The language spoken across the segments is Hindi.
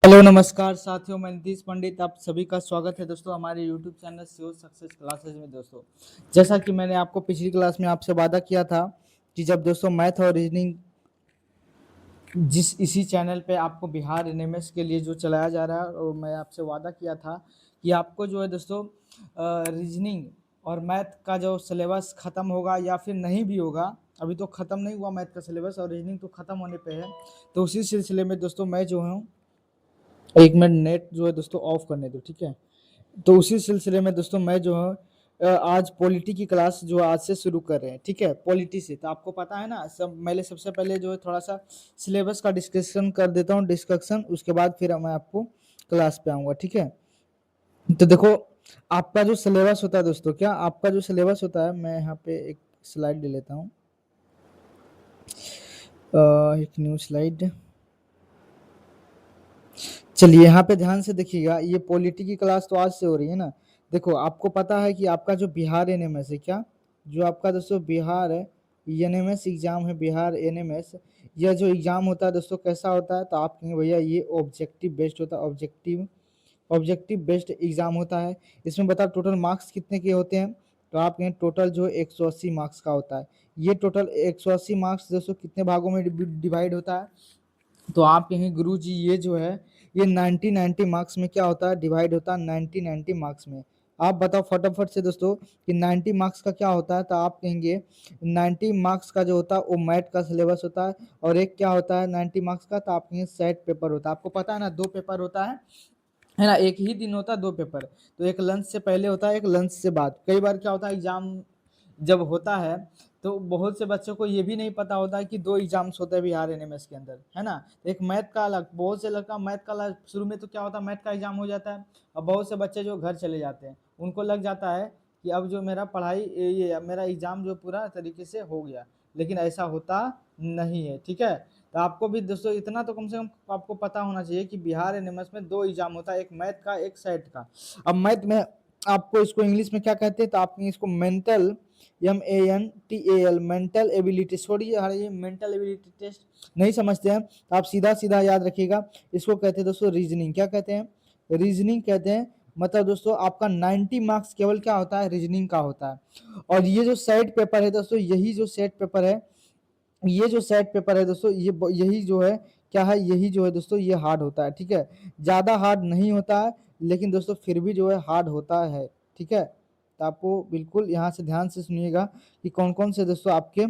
हेलो नमस्कार साथियों, मैं नीतीश पंडित आप सभी का स्वागत है दोस्तों हमारे YouTube channel sure success classes में। दोस्तों जैसा कि मैंने आपको पिछली क्लास में आपसे वादा किया था कि जब दोस्तों मैथ और रीजनिंग इसी चैनल पे आपको बिहार एनएमएस के लिए जो चलाया जा रहा है, और मैं आपसे वादा किया था कि आपको जो है दोस्तों रीजनिंग और मैथ का जो सिलेबस ख़त्म होगा या फिर नहीं भी होगा, अभी तो ख़त्म नहीं हुआ मैथ का सिलेबस और रीजनिंग तो ख़त्म होने पे है। तो उसी सिलसिले में दोस्तों मैं जो हूँ, एक मिनट नेट जो है दोस्तों ऑफ करने दो, ठीक है। तो उसी सिलसिले में दोस्तों मैं जो है आज पॉलिटी की क्लास जो आज से शुरू कर रहे हैं, ठीक है। पॉलिटी से तो आपको पता है ना, सब मैंने सबसे पहले जो है थोड़ा सा सिलेबस का डिस्कशन कर देता हूँ, डिस्कशन, उसके बाद फिर मैं आपको क्लास पे आऊँगा, ठीक है। तो देखो, आपका जो सिलेबस होता है दोस्तों, क्या आपका जो सिलेबस होता है, मैं यहाँ पे एक स्लाइड ले लेता हूँ, एक न्यू स्लाइड। चलिए यहाँ पे ध्यान से देखिएगा, ये पॉलिटी की क्लास तो आज से हो रही है ना। देखो आपको पता है कि आपका जो बिहार एनएमएस है, क्या जो आपका दोस्तों बिहार एनएमएस एग्जाम है, बिहार एनएमएस, यह जो एग्जाम होता है दोस्तों कैसा होता है, तो आप कहेंगे भैया ये ऑब्जेक्टिव बेस्ड होता है, ऑब्जेक्टिव बेस्ड एग्जाम होता है। इसमें बताओ टोटल मार्क्स कितने के होते हैं, तो आप कहें टोटल जो 180 मार्क्स का होता है। ये टोटल 180 मार्क्स दोस्तों कितने भागों में डिवाइड होता है, तो आप कहें गुरु जी ये जो है ये 90 मार्क्स में क्या होता है, डिवाइड होता है 90 मार्क्स में। आप बताओ फटाफट से दोस्तों कि 90 मार्क्स का क्या होता है, तो आप कहेंगे 90 मार्क्स का जो होता है वो मैथ का सिलेबस होता है, और एक क्या होता है 90 मार्क्स का, तो आप कहेंगे सेट पेपर होता है। आपको पता है ना, 2 पेपर होता है ना, एक ही दिन होता है 2 पेपर। तो एक लंच से पहले होता है, एक लंच से बाद। कई बार क्या होता है एग्जाम जब होता है तो बहुत से बच्चों को ये भी नहीं पता होता है कि 2 एग्जाम्स होते हैं बिहार एनएमएस के अंदर, है ना। एक मैथ का अलग, बहुत से लड़का मैथ का अलग, शुरू में तो क्या होता है मैथ का एग्जाम हो जाता है, और बहुत से बच्चे जो घर चले जाते हैं उनको लग जाता है कि अब जो मेरा पढ़ाई ये मेरा एग्जाम जो पूरा तरीके से हो गया, लेकिन ऐसा होता नहीं है, ठीक है। तो आपको भी दोस्तों इतना तो कम से कम आपको पता होना चाहिए कि बिहार एनएमएस में 2 एग्जाम होता है, एक मैथ का एक सेट का। अब मैथ में आपको इसको इंग्लिश में क्या कहते हैं, तो आप इसको मेंटल, MENTAL, मेंटल एबिलिटी, छोड़िए हर ये मेंटल एबिलिटी टेस्ट नहीं समझते हैं, तो आप सीधा सीधा याद रखिएगा, इसको कहते हैं दोस्तों रीजनिंग। क्या कहते हैं, रीजनिंग कहते हैं। मतलब दोस्तों आपका 90 मार्क्स केवल क्या होता है, रीजनिंग का होता है। और ये जो सेट पेपर है दोस्तों, यही जो सेट पेपर है, ये जो सेट पेपर है दोस्तों, यही जो है क्या है, यही जो है दोस्तों ये हार्ड होता है, ठीक है। ज़्यादा हार्ड नहीं होता है, लेकिन दोस्तों फिर भी जो है हार्ड होता है, ठीक है। तो आपको बिल्कुल यहाँ से ध्यान से सुनिएगा कि कौन कौन से दोस्तों आपके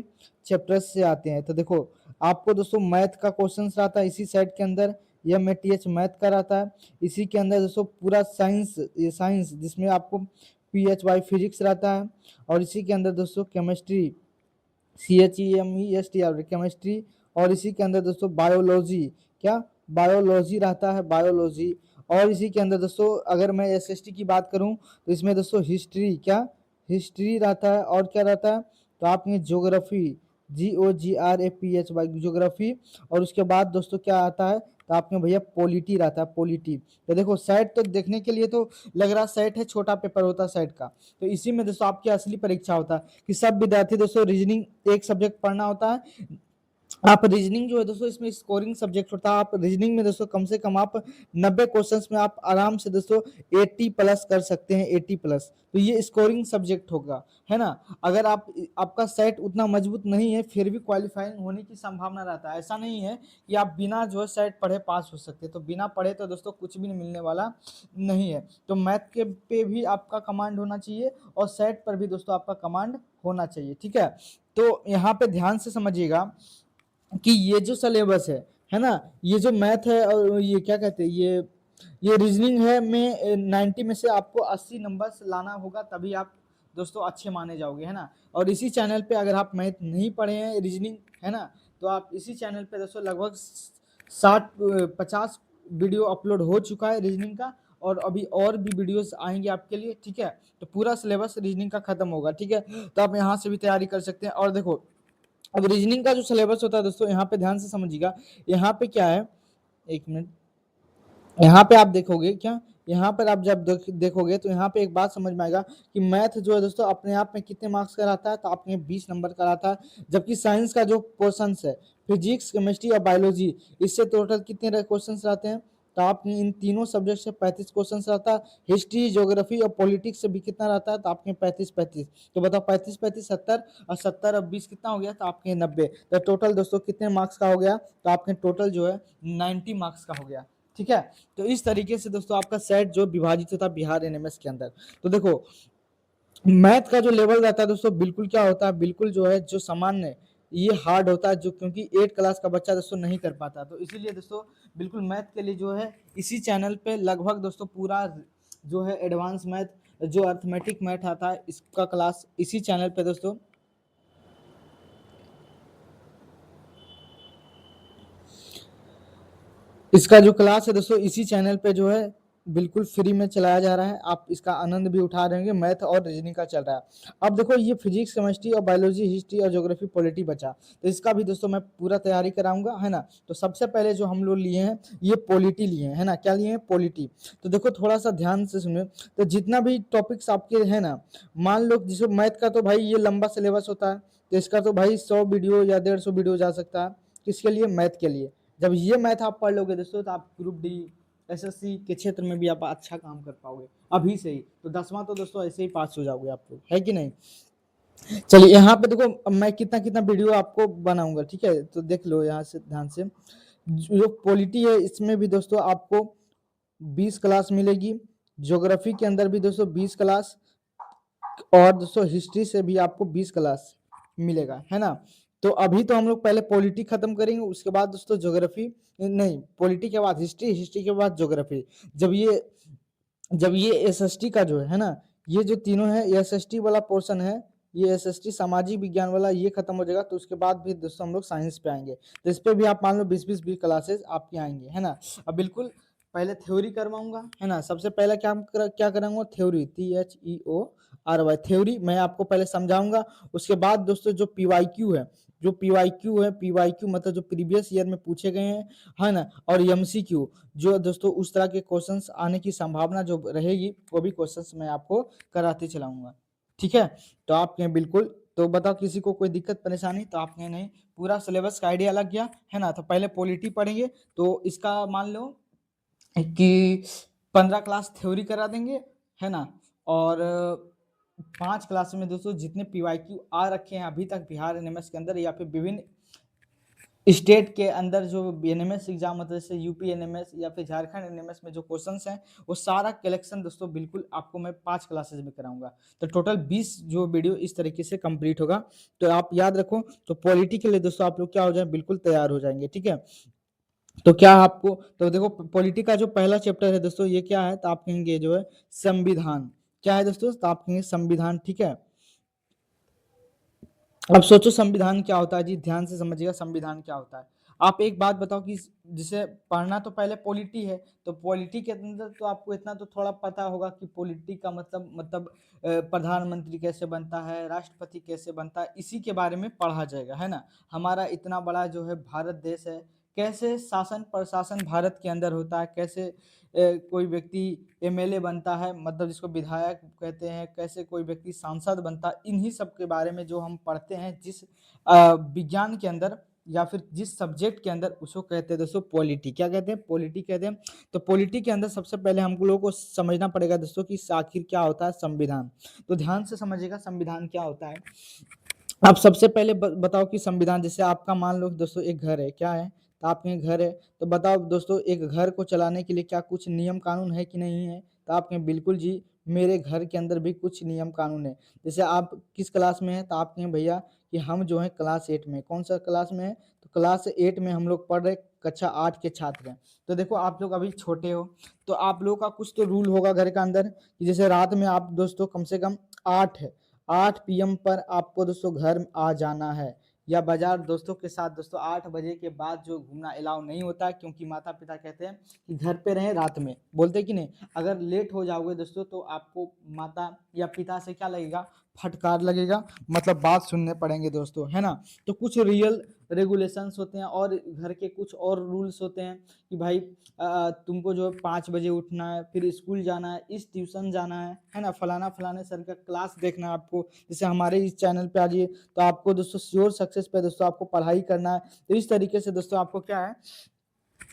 चैप्टर्स से आते हैं। तो देखो आपको दोस्तों मैथ का क्वेश्चन आता है इसी सेट के अंदर, MATH मैथ का रहता है। इसी के अंदर दोस्तों पूरा साइंस, ये साइंस जिसमें आपको PHY फिजिक्स रहता है, और इसी के अंदर दोस्तों केमिस्ट्री, CHEMESTR केमिस्ट्री, और इसी के अंदर दोस्तों बायोलॉजी, क्या बायोलॉजी रहता है, बायोलॉजी। और इसी के अंदर दोस्तों अगर मैं SST की बात करूं तो इसमें दोस्तों हिस्ट्री, क्या हिस्ट्री रहता है, और क्या रहता है, तो आप ये ज्योग्राफी, GOGRAPHY ज्योग्राफी। और उसके बाद दोस्तों क्या आता है, तो आप में भैया पॉलिटी रहता है, पॉलिटी। तो देखो सेट तो देखने के लिए तो लग रहा सेट है, छोटा पेपर होता है सेट का, तो इसी में दोस्तों आपकी असली परीक्षा होता है कि सब विद्यार्थी दोस्तों रीजनिंग एक सब्जेक्ट पढ़ना होता है। आप रीजनिंग जो है दोस्तों इसमें स्कोरिंग सब्जेक्ट होता है। आप रीजनिंग में दोस्तों कम से कम आप 90 क्वेश्चंस में आप आराम से दोस्तों 80 प्लस कर सकते हैं, 80 प्लस। तो ये स्कोरिंग सब्जेक्ट होगा, है ना। अगर आपका सेट उतना मजबूत नहीं है फिर भी क्वालिफाइंग होने की संभावना रहता है। ऐसा नहीं है कि आप बिना जो है सेट पढ़े पास हो सकते, तो बिना पढ़े तो दोस्तों कुछ भी मिलने वाला नहीं है। तो मैथ के पे भी आपका कमांड होना चाहिए, और सेट पर भी दोस्तों आपका कमांड होना चाहिए, ठीक है। तो यहाँ पे ध्यान से समझिएगा कि ये जो सिलेबस है ना, ये जो मैथ है और ये क्या कहते हैं, ये रीजनिंग है में 90 में से आपको 80 नंबर्स लाना होगा, तभी आप दोस्तों अच्छे माने जाओगे, है ना। और इसी चैनल पे अगर आप मैथ नहीं पढ़े हैं, रीजनिंग, है ना, तो आप इसी चैनल पे दोस्तों लगभग 60-50 वीडियो अपलोड हो चुका है रीजनिंग का, और अभी और भी वीडियोस आएंगे आपके लिए, ठीक है। तो पूरा सिलेबस रीजनिंग का खत्म होगा, ठीक है। तो आप यहाँ से भी तैयारी कर सकते हैं। और देखो अब रीजनिंग का जो सिलेबस होता है दोस्तों, यहाँ पे ध्यान से समझिएगा, यहाँ पे क्या है, एक मिनट, यहाँ पे आप देखोगे क्या, यहाँ पर आप जब देखोगे तो यहाँ पे एक बात समझ में आएगा कि मैथ जो है दोस्तों अपने आप में कितने मार्क्स का रहता है, तो आपने 20 नंबर का रहता है। जबकि साइंस का जो क्वेश्चन है, फिजिक्स, केमिस्ट्री और बायोलॉजी, इससे टोटल कितने क्वेश्चन रहते हैं, तो आपने इन तीनों सब्जेक्ट से 35 क्वेश्चन रहता है, हिस्ट्री, ज्योग्राफी और पॉलिटिक्स से भी कितना रहता है, तो आपके 35-35। तो बताओ 35-35 70, और 70 और 20 कितना हो गया, तो आपके 90। तो टोटल दोस्तों कितने मार्क्स का हो गया, तो आपके टोटल जो है 90 मार्क्स का हो गया। ठीक है, तो इस तरीके से दोस्तों आपका सेट जो विभाजित होता है बिहार एनएमएस के अंदर। तो देखो मैथ का जो लेवल रहता है दोस्तों बिल्कुल क्या होता है, बिल्कुल जो है जो सामान्य ये हार्ड होता है, जो क्योंकि 8 क्लास का बच्चा दोस्तों नहीं कर पाता। तो इसीलिए दोस्तों बिल्कुल मैथ के लिए जो है इसी चैनल पे लगभग दोस्तों पूरा जो है एडवांस मैथ जो अर्थमेटिक मैथ आता है इसका क्लास इसी चैनल पे दोस्तों इसका जो क्लास है दोस्तों इसी चैनल पे जो है बिल्कुल फ्री में चलाया जा रहा है। आप इसका आनंद भी उठा रहे होंगे। मैथ और रीजनिंग का चल रहा है। अब देखो ये फिजिक्स, केमिस्ट्री और बायोलॉजी, हिस्ट्री और ज्योग्राफी, पॉलिटी बचा, तो इसका भी दोस्तों मैं पूरा तैयारी कराऊंगा, है ना। तो सबसे पहले जो हम लोग लिए हैं ये पॉलिटी लिए हैं, है ना। क्या लिए हैं, पॉलिटी। तो देखो थोड़ा सा ध्यान से सुनिए। तो जितना भी टॉपिक्स आपके है ना, मान लो जिसको मैथ का तो भाई ये लंबा सिलेबस होता है, तो इसका तो भाई 100 वीडियो या 150 वीडियो जा सकता है। किसके लिए, मैथ के लिए। जब ये मैथ आप पढ़ लोगे दोस्तों तो आप ग्रुप डी, एसएससी के क्षेत्र में भी आप अच्छा काम कर पाओगे अभी से ही। तो 10वां तो दोस्तों ऐसे ही पास हो जाओगे आप लोग, है कि नहीं। चलिए यहाँ पे देखो अब मैं कितना कितना वीडियो आपको बनाऊंगा, ठीक है। तो देख लो यहाँ से ध्यान से। जो पॉलिटी है इसमें भी दोस्तों आपको 20 क्लास मिलेगी। ज्योग्राफी के अंदर भी दोस्तों 20 क्लास, और दोस्तों हिस्ट्री से भी आपको 20 क्लास मिलेगा, है ना। तो अभी तो हम लोग पहले पॉलिटी खत्म करेंगे, उसके बाद दोस्तों ज्योग्राफी, नहीं पॉलिटी के बाद हिस्ट्री, हिस्ट्री के बाद ज्योग्राफी। जब ये जब ये एसएसटी का जो है ना, ये जो तीनों है एसएसटी वाला पोर्शन है, ये एसएसटी सामाजिक विज्ञान वाला ये खत्म हो जाएगा, तो उसके बाद भी दोस्तों हम लोग साइंस पे आएंगे। तो इस पे भी आप मान लो 20-20 क्लासेस आपकी आएंगे, है ना। अब बिल्कुल पहले थ्योरी करवाऊंगा, है ना। सबसे पहले क्या कराऊंगा, थ्योरी, THEORY थ्योरी मैं आपको पहले समझाऊंगा। उसके बाद दोस्तों जो पीवाईक्यू है, जो पीवाईक्यू है, पीवाईक्यू मतलब जो प्रीवियस ईयर में पूछे गए हैं, है ना। और एमसीक्यू जो दोस्तों उस तरह के क्वेश्चंस आने की संभावना जो रहेगी, वो भी क्वेश्चंस मैं आपको कराते चलाऊंगा, ठीक है। तो आपके बिल्कुल, तो बताओ किसी को कोई दिक्कत परेशानी, तो आपने नहीं पूरा सिलेबस का आइडिया लग गया, है ना। तो पहले पॉलिटी पढ़ेंगे, तो इसका मान लो कि 15 क्लास थ्योरी करा देंगे, है ना। और 5 क्लास में दोस्तों जितने पीवाईक्यू आ रखे हैं अभी तक बिहार एनएमएस के अंदर या फिर विभिन्न स्टेट के अंदर जो एनएमएस एग्जाम होता है, जैसे यूपी एनएमएस या फिर झारखंड एनएमएस में जो क्वेश्चंस हैं, वो सारा कलेक्शन दोस्तों बिल्कुल आपको मैं 5 क्लासेस में कराऊंगा। तो टोटल 20 जो वीडियो इस तरीके से कंप्लीट होगा। तो आप याद रखो, तो पॉलिटी के लिए दोस्तों आप लोग क्या हो जाए, बिल्कुल तैयार हो जाएंगे, ठीक है। तो क्या आपको, तो देखो पॉलिटी का जो पहला चैप्टर है दोस्तों ये क्या है, तो आप कहेंगे जो है संविधान। क्या है दोस्तों, तो आप कहेंगे संविधान, ठीक है। अब सोचो संविधान क्या होता है जी, ध्यान से समझिएगा संविधान क्या होता है। आप एक बात बताओ कि जिसे पढ़ना तो पहले पॉलिटी है, तो पॉलिटी के अंदर तो आपको इतना तो थोड़ा पता होगा कि पॉलिटी का मतलब प्रधानमंत्री कैसे बनता है, राष्ट्रपति कैसे बनता है, इसी के बारे में पढ़ा जाएगा, है ना। हमारा इतना बड़ा जो है भारत देश है, कैसे शासन प्रशासन भारत के अंदर होता है, कैसे कोई व्यक्ति एमएलए बनता है, मतलब जिसको विधायक कहते हैं, कैसे कोई व्यक्ति सांसद बनता है, इन्हीं सब के बारे में जो हम पढ़ते हैं जिस विज्ञान के अंदर या फिर जिस सब्जेक्ट के अंदर, उसको कहते हैं दोस्तों पॉलिटी। क्या कहते हैं, पॉलिटी कहते हैं। तो पॉलिटी के अंदर सबसे पहले हम लोगों को समझना पड़ेगा दोस्तों कि आखिर क्या होता है संविधान। तो ध्यान से समझिएगा संविधान क्या होता है। आप सबसे पहले बताओ कि संविधान, जैसे आपका मान लो दोस्तों एक घर है, क्या है, तो आपके घर है, तो बताओ दोस्तों एक घर को चलाने के लिए क्या कुछ नियम कानून है कि नहीं है, तो आप कहें बिल्कुल जी मेरे घर के अंदर भी कुछ नियम कानून है। जैसे आप किस क्लास में है, तो आप कहें भैया कि हम जो है क्लास 8 में। कौन सा क्लास में है, तो क्लास 8 में हम लोग पढ़ रहे, कक्षा 8 के छात्र हैं। तो देखो आप लोग अभी छोटे हो, तो आप लोगों का कुछ तो रूल होगा घर के अंदर कि जैसे रात में आप दोस्तों कम से कम 8 PM पर आपको दोस्तों घर आ जाना है, या बाजार दोस्तों के साथ। दोस्तों 8 बजे के बाद जो घूमना अलाउ नहीं होता है, क्योंकि माता पिता कहते हैं कि घर पे रहें रात में, बोलते कि नहीं। अगर लेट हो जाओगे दोस्तों तो आपको माता या पिता से क्या लगेगा, फटकार लगेगा, मतलब बात सुनने पड़ेंगे दोस्तों, है ना। तो कुछ रियल रेगुलेशंस होते हैं और घर के कुछ और रूल्स होते हैं कि भाई तुमको जो 5 बजे उठना है, फिर स्कूल जाना है, इस ट्यूशन जाना है ना, फलाना फलाने सर का क्लास देखना है आपको। जैसे हमारे इस चैनल पे आ जाइए, तो आपको दोस्तों श्योर सक्सेस पे दोस्तों आपको पढ़ाई करना है। तो इस तरीके से दोस्तों आपको क्या है,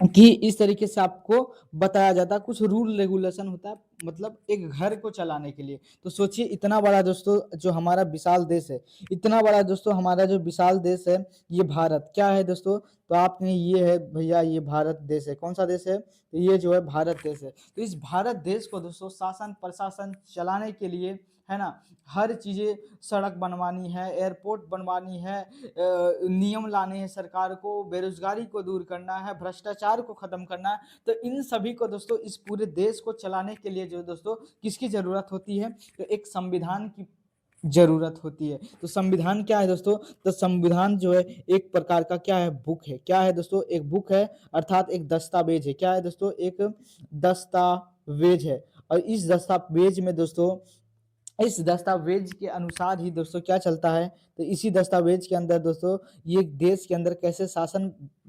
कि इस तरीके से आपको बताया जाता है, कुछ रूल रेगुलेशन होता है, मतलब एक घर को चलाने के लिए। तो सोचिए इतना बड़ा दोस्तों जो हमारा विशाल देश है, इतना बड़ा दोस्तों हमारा जो विशाल देश है, ये भारत क्या है दोस्तों? तो आपने ये है भैया, ये भारत देश है। कौन सा देश है? तो ये जो है भारत देश है। तो इस भारत देश को दोस्तों शासन प्रशासन चलाने के लिए, है ना, हर चीजें, सड़क बनवानी है, एयरपोर्ट बनवानी है, नियम लाने हैं सरकार को, बेरोजगारी को दूर करना है, भ्रष्टाचार को खत्म करना है। तो इन सभी को दोस्तों, इस पूरे देश को चलाने के लिए जो दोस्तों किसकी जरूरत होती है? तो एक संविधान की जरूरत होती है। तो संविधान क्या है दोस्तों? तो संविधान जो है एक प्रकार का क्या है? बुक है। क्या है दोस्तों? एक बुक है, अर्थात एक दस्तावेज है। क्या है दोस्तों? एक दस्तावेज है। और इस दस्तावेज में दोस्तों, इस दस्तावेज के अनुसार ही दोस्तों क्या चलता है? तो इसी दस्तावेज के अंदर दोस्तों ये देश के अंदर कैसे शासन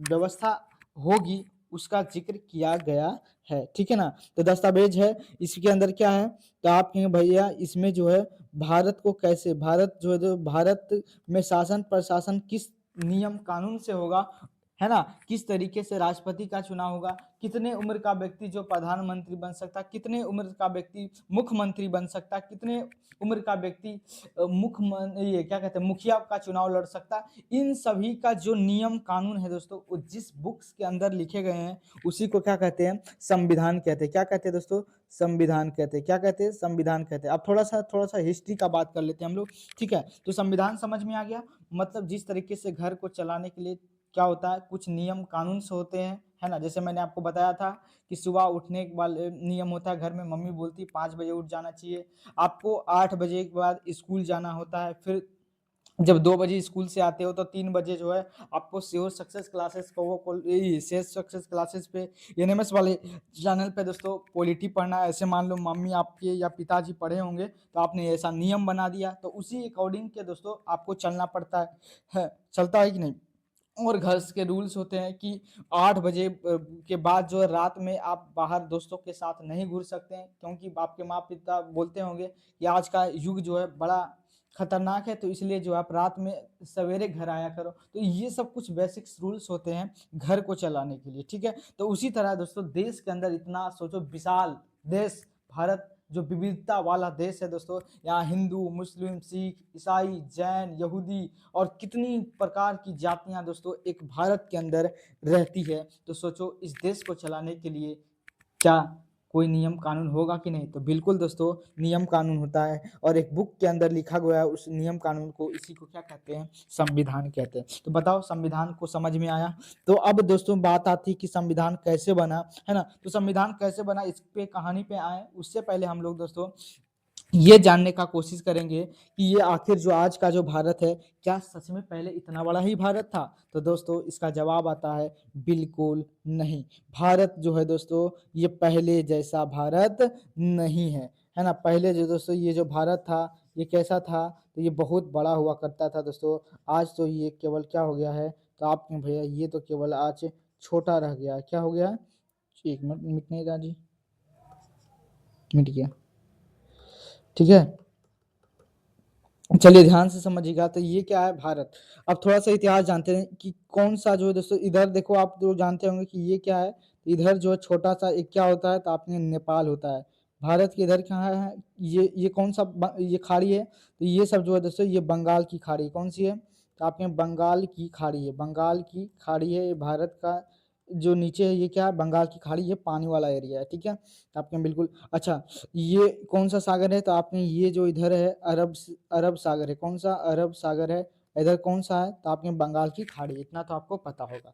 व्यवस्था होगी उसका जिक्र किया गया है, ठीक है ना। तो दस्तावेज है, इसके अंदर क्या है? तो आप कहेंगे भैया इसमें जो है भारत को कैसे, भारत जो है, जो भारत में शासन प्रशासन किस नियम कानून से होगा, है ना, किस तरीके से राष्ट्रपति का चुनाव होगा, कितने उम्र का व्यक्ति जो प्रधानमंत्री बन सकता, कितने उम्र का व्यक्ति मुख्यमंत्री बन सकता, कितने उम्र का व्यक्ति ये क्या कहते हैं, मुखिया का चुनाव लड़ सकता। इन सभी का जो नियम कानून है दोस्तों, वो जिस बुक्स के अंदर लिखे गए हैं उसी को क्या कहते हैं? संविधान कहते हैं। क्या कहते हैं दोस्तों? संविधान कहते हैं। क्या कहते हैं? संविधान कहते हैं। अब थोड़ा सा हिस्ट्री का बात कर लेते हैं हम लोग, ठीक है। तो संविधान समझ में आ गया, मतलब जिस तरीके से घर को चलाने के लिए क्या होता है, कुछ नियम कानून से होते हैं, है ना। जैसे मैंने आपको बताया था कि सुबह उठने के बाद नियम होता है घर में, मम्मी बोलती 5 बजे उठ जाना चाहिए, आपको 8 बजे के बाद स्कूल जाना होता है, फिर जब 2 बजे स्कूल से आते हो तो 3 बजे जो है आपको श्योर सक्सेस क्लासेस को शेष सक्सेस क्लासेस पे एनएमएस वाले चैनल पे दोस्तों पॉलिटी पढ़ना है। ऐसे मान लो मम्मी आपके या पिताजी पढ़े होंगे तो आपने ऐसा नियम बना दिया, तो उसी अकॉर्डिंग के दोस्तों आपको चलना पड़ता है, चलता है कि नहीं। और घर के रूल्स होते हैं कि 8 बजे के बाद जो है रात में आप बाहर दोस्तों के साथ नहीं घूर सकते हैं, क्योंकि आपके माँ पिता बोलते होंगे कि आज का युग जो है बड़ा खतरनाक है, तो इसलिए जो आप रात में सवेरे घर आया करो। तो ये सब कुछ बेसिक्स रूल्स होते हैं घर को चलाने के लिए, ठीक है। तो उसी तरह दोस्तों देश के अंदर इतना सोचो विशाल देश भारत, जो विविधता वाला देश है दोस्तों, यहाँ हिंदू, मुस्लिम, सिख, ईसाई, जैन, यहूदी और कितनी प्रकार की जातियां दोस्तों एक भारत के अंदर रहती है। तो सोचो इस देश को चलाने के लिए क्या कोई नियम कानून होगा कि नहीं? तो बिल्कुल दोस्तों नियम कानून होता है, और एक बुक के अंदर लिखा गया है उस नियम कानून को, इसी को क्या कहते हैं? संविधान कहते हैं। तो बताओ संविधान को समझ में आया। तो अब दोस्तों बात आती है कि संविधान कैसे बना, है ना। तो संविधान कैसे बना इस पे कहानी पे आए उससे पहले हम लोग दोस्तों ये जानने का कोशिश करेंगे कि ये आखिर जो आज का जो भारत है, क्या सच में पहले इतना बड़ा ही भारत था? तो दोस्तों इसका जवाब आता है बिल्कुल नहीं। भारत जो है दोस्तों ये पहले जैसा भारत नहीं है ना। पहले जो दोस्तों ये जो भारत था ये कैसा था? तो ये बहुत बड़ा हुआ करता था दोस्तों। आज तो ये केवल क्या हो गया है? तो आप भैया ये तो केवल आज छोटा रह गया है। क्या हो गया? एक मिनट, मिट नहीं रहा जी, मिट गया, ठीक है। चलिए ध्यान से समझिएगा। तो ये क्या है? भारत। अब थोड़ा सा इतिहास जानते हैं कि कौन सा जो है दोस्तों, इधर देखो आप जो जानते होंगे कि ये क्या है, इधर जो है छोटा सा एक क्या होता है, तो आपने नेपाल होता है। भारत के इधर कहाँ है? ये कौन सा ये खाड़ी है? तो ये सब जो है दोस्तों ये बंगाल की खाड़ी। कौन सी है? तो आपके बंगाल की खाड़ी है, बंगाल की खाड़ी है। ये भारत का जो नीचे है ये क्या है? बंगाल की खाड़ी, ये पानी वाला एरिया है, ठीक है। तो आपके बिल्कुल अच्छा, ये कौन सा सागर है? तो आपने ये जो इधर है अरब सागर है। कौन सा? अरब सागर है। इधर कौन सा है? तो आपने बंगाल की खाड़ी। इतना तो आपको पता होगा।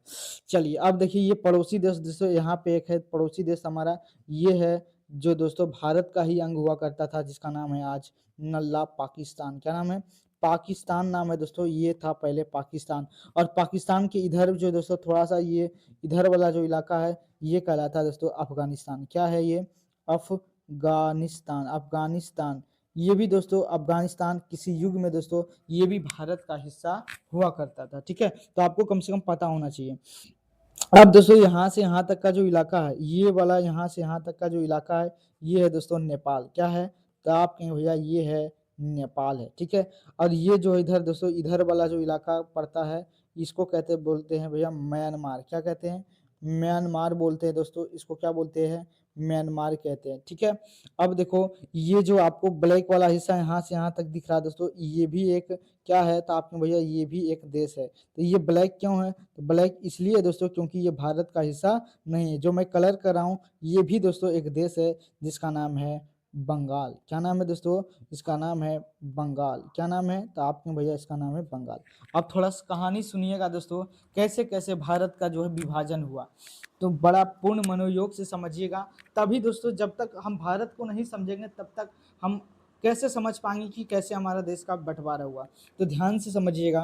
चलिए अब देखिए ये पड़ोसी देश दोस्तों, यहाँ पे एक है पड़ोसी देश हमारा, ये है जो दोस्तों भारत का ही अंग हुआ करता था, जिसका नाम है आज नल्ला पाकिस्तान। क्या नाम है? पाकिस्तान नाम है दोस्तों। ये था पहले पाकिस्तान। और पाकिस्तान के इधर जो दोस्तों थोड़ा सा ये इधर वाला जो इलाका है ये कहलाता है दोस्तों अफगानिस्तान। क्या है ये? अफगानिस्तान। अफगानिस्तान ये भी दोस्तों, अफगानिस्तान किसी युग में दोस्तों ये भी भारत का हिस्सा हुआ करता था, ठीक है। तो आपको कम से कम पता होना चाहिए। अब दोस्तों यहाँ से यहाँ तक का जो इलाका है, ये वाला यहाँ से यहाँ तक का जो इलाका है, ये है दोस्तों नेपाल। क्या है? तो आप कहेंगे भैया ये है नेपाल है, ठीक है। और ये जो इधर दोस्तों इधर वाला जो इलाका पड़ता है, इसको कहते बोलते हैं भैया म्यांमार। क्या कहते हैं? म्यांमार बोलते हैं दोस्तों, इसको क्या बोलते हैं, म्यांमार कहते हैं, ठीक है। अब देखो ये जो आपको ब्लैक वाला हिस्सा यहाँ से यहाँ तक दिख रहा है दोस्तों, ये भी एक क्या है, तो आपने भैया ये भी एक देश है। तो ये ब्लैक क्यों है, तो ब्लैक इसलिए है दोस्तों क्योंकि ये भारत का हिस्सा नहीं है। जो मैं कलर कर रहा हूँ ये भी दोस्तों एक देश है जिसका नाम है बंगाल। क्या नाम है दोस्तों, इसका नाम है बंगाल। क्या नाम है, तो आपने भैया इसका नाम है बंगाल। अब थोड़ा सा कहानी सुनिएगा दोस्तों, कैसे कैसे भारत का जो है विभाजन हुआ, तो बड़ा पूर्ण मनोयोग से समझिएगा। तभी दोस्तों जब तक हम भारत को नहीं समझेंगे तब तक हम कैसे समझ पाएंगे कि कैसे हमारा देश का बंटवारा हुआ। तो ध्यान से समझिएगा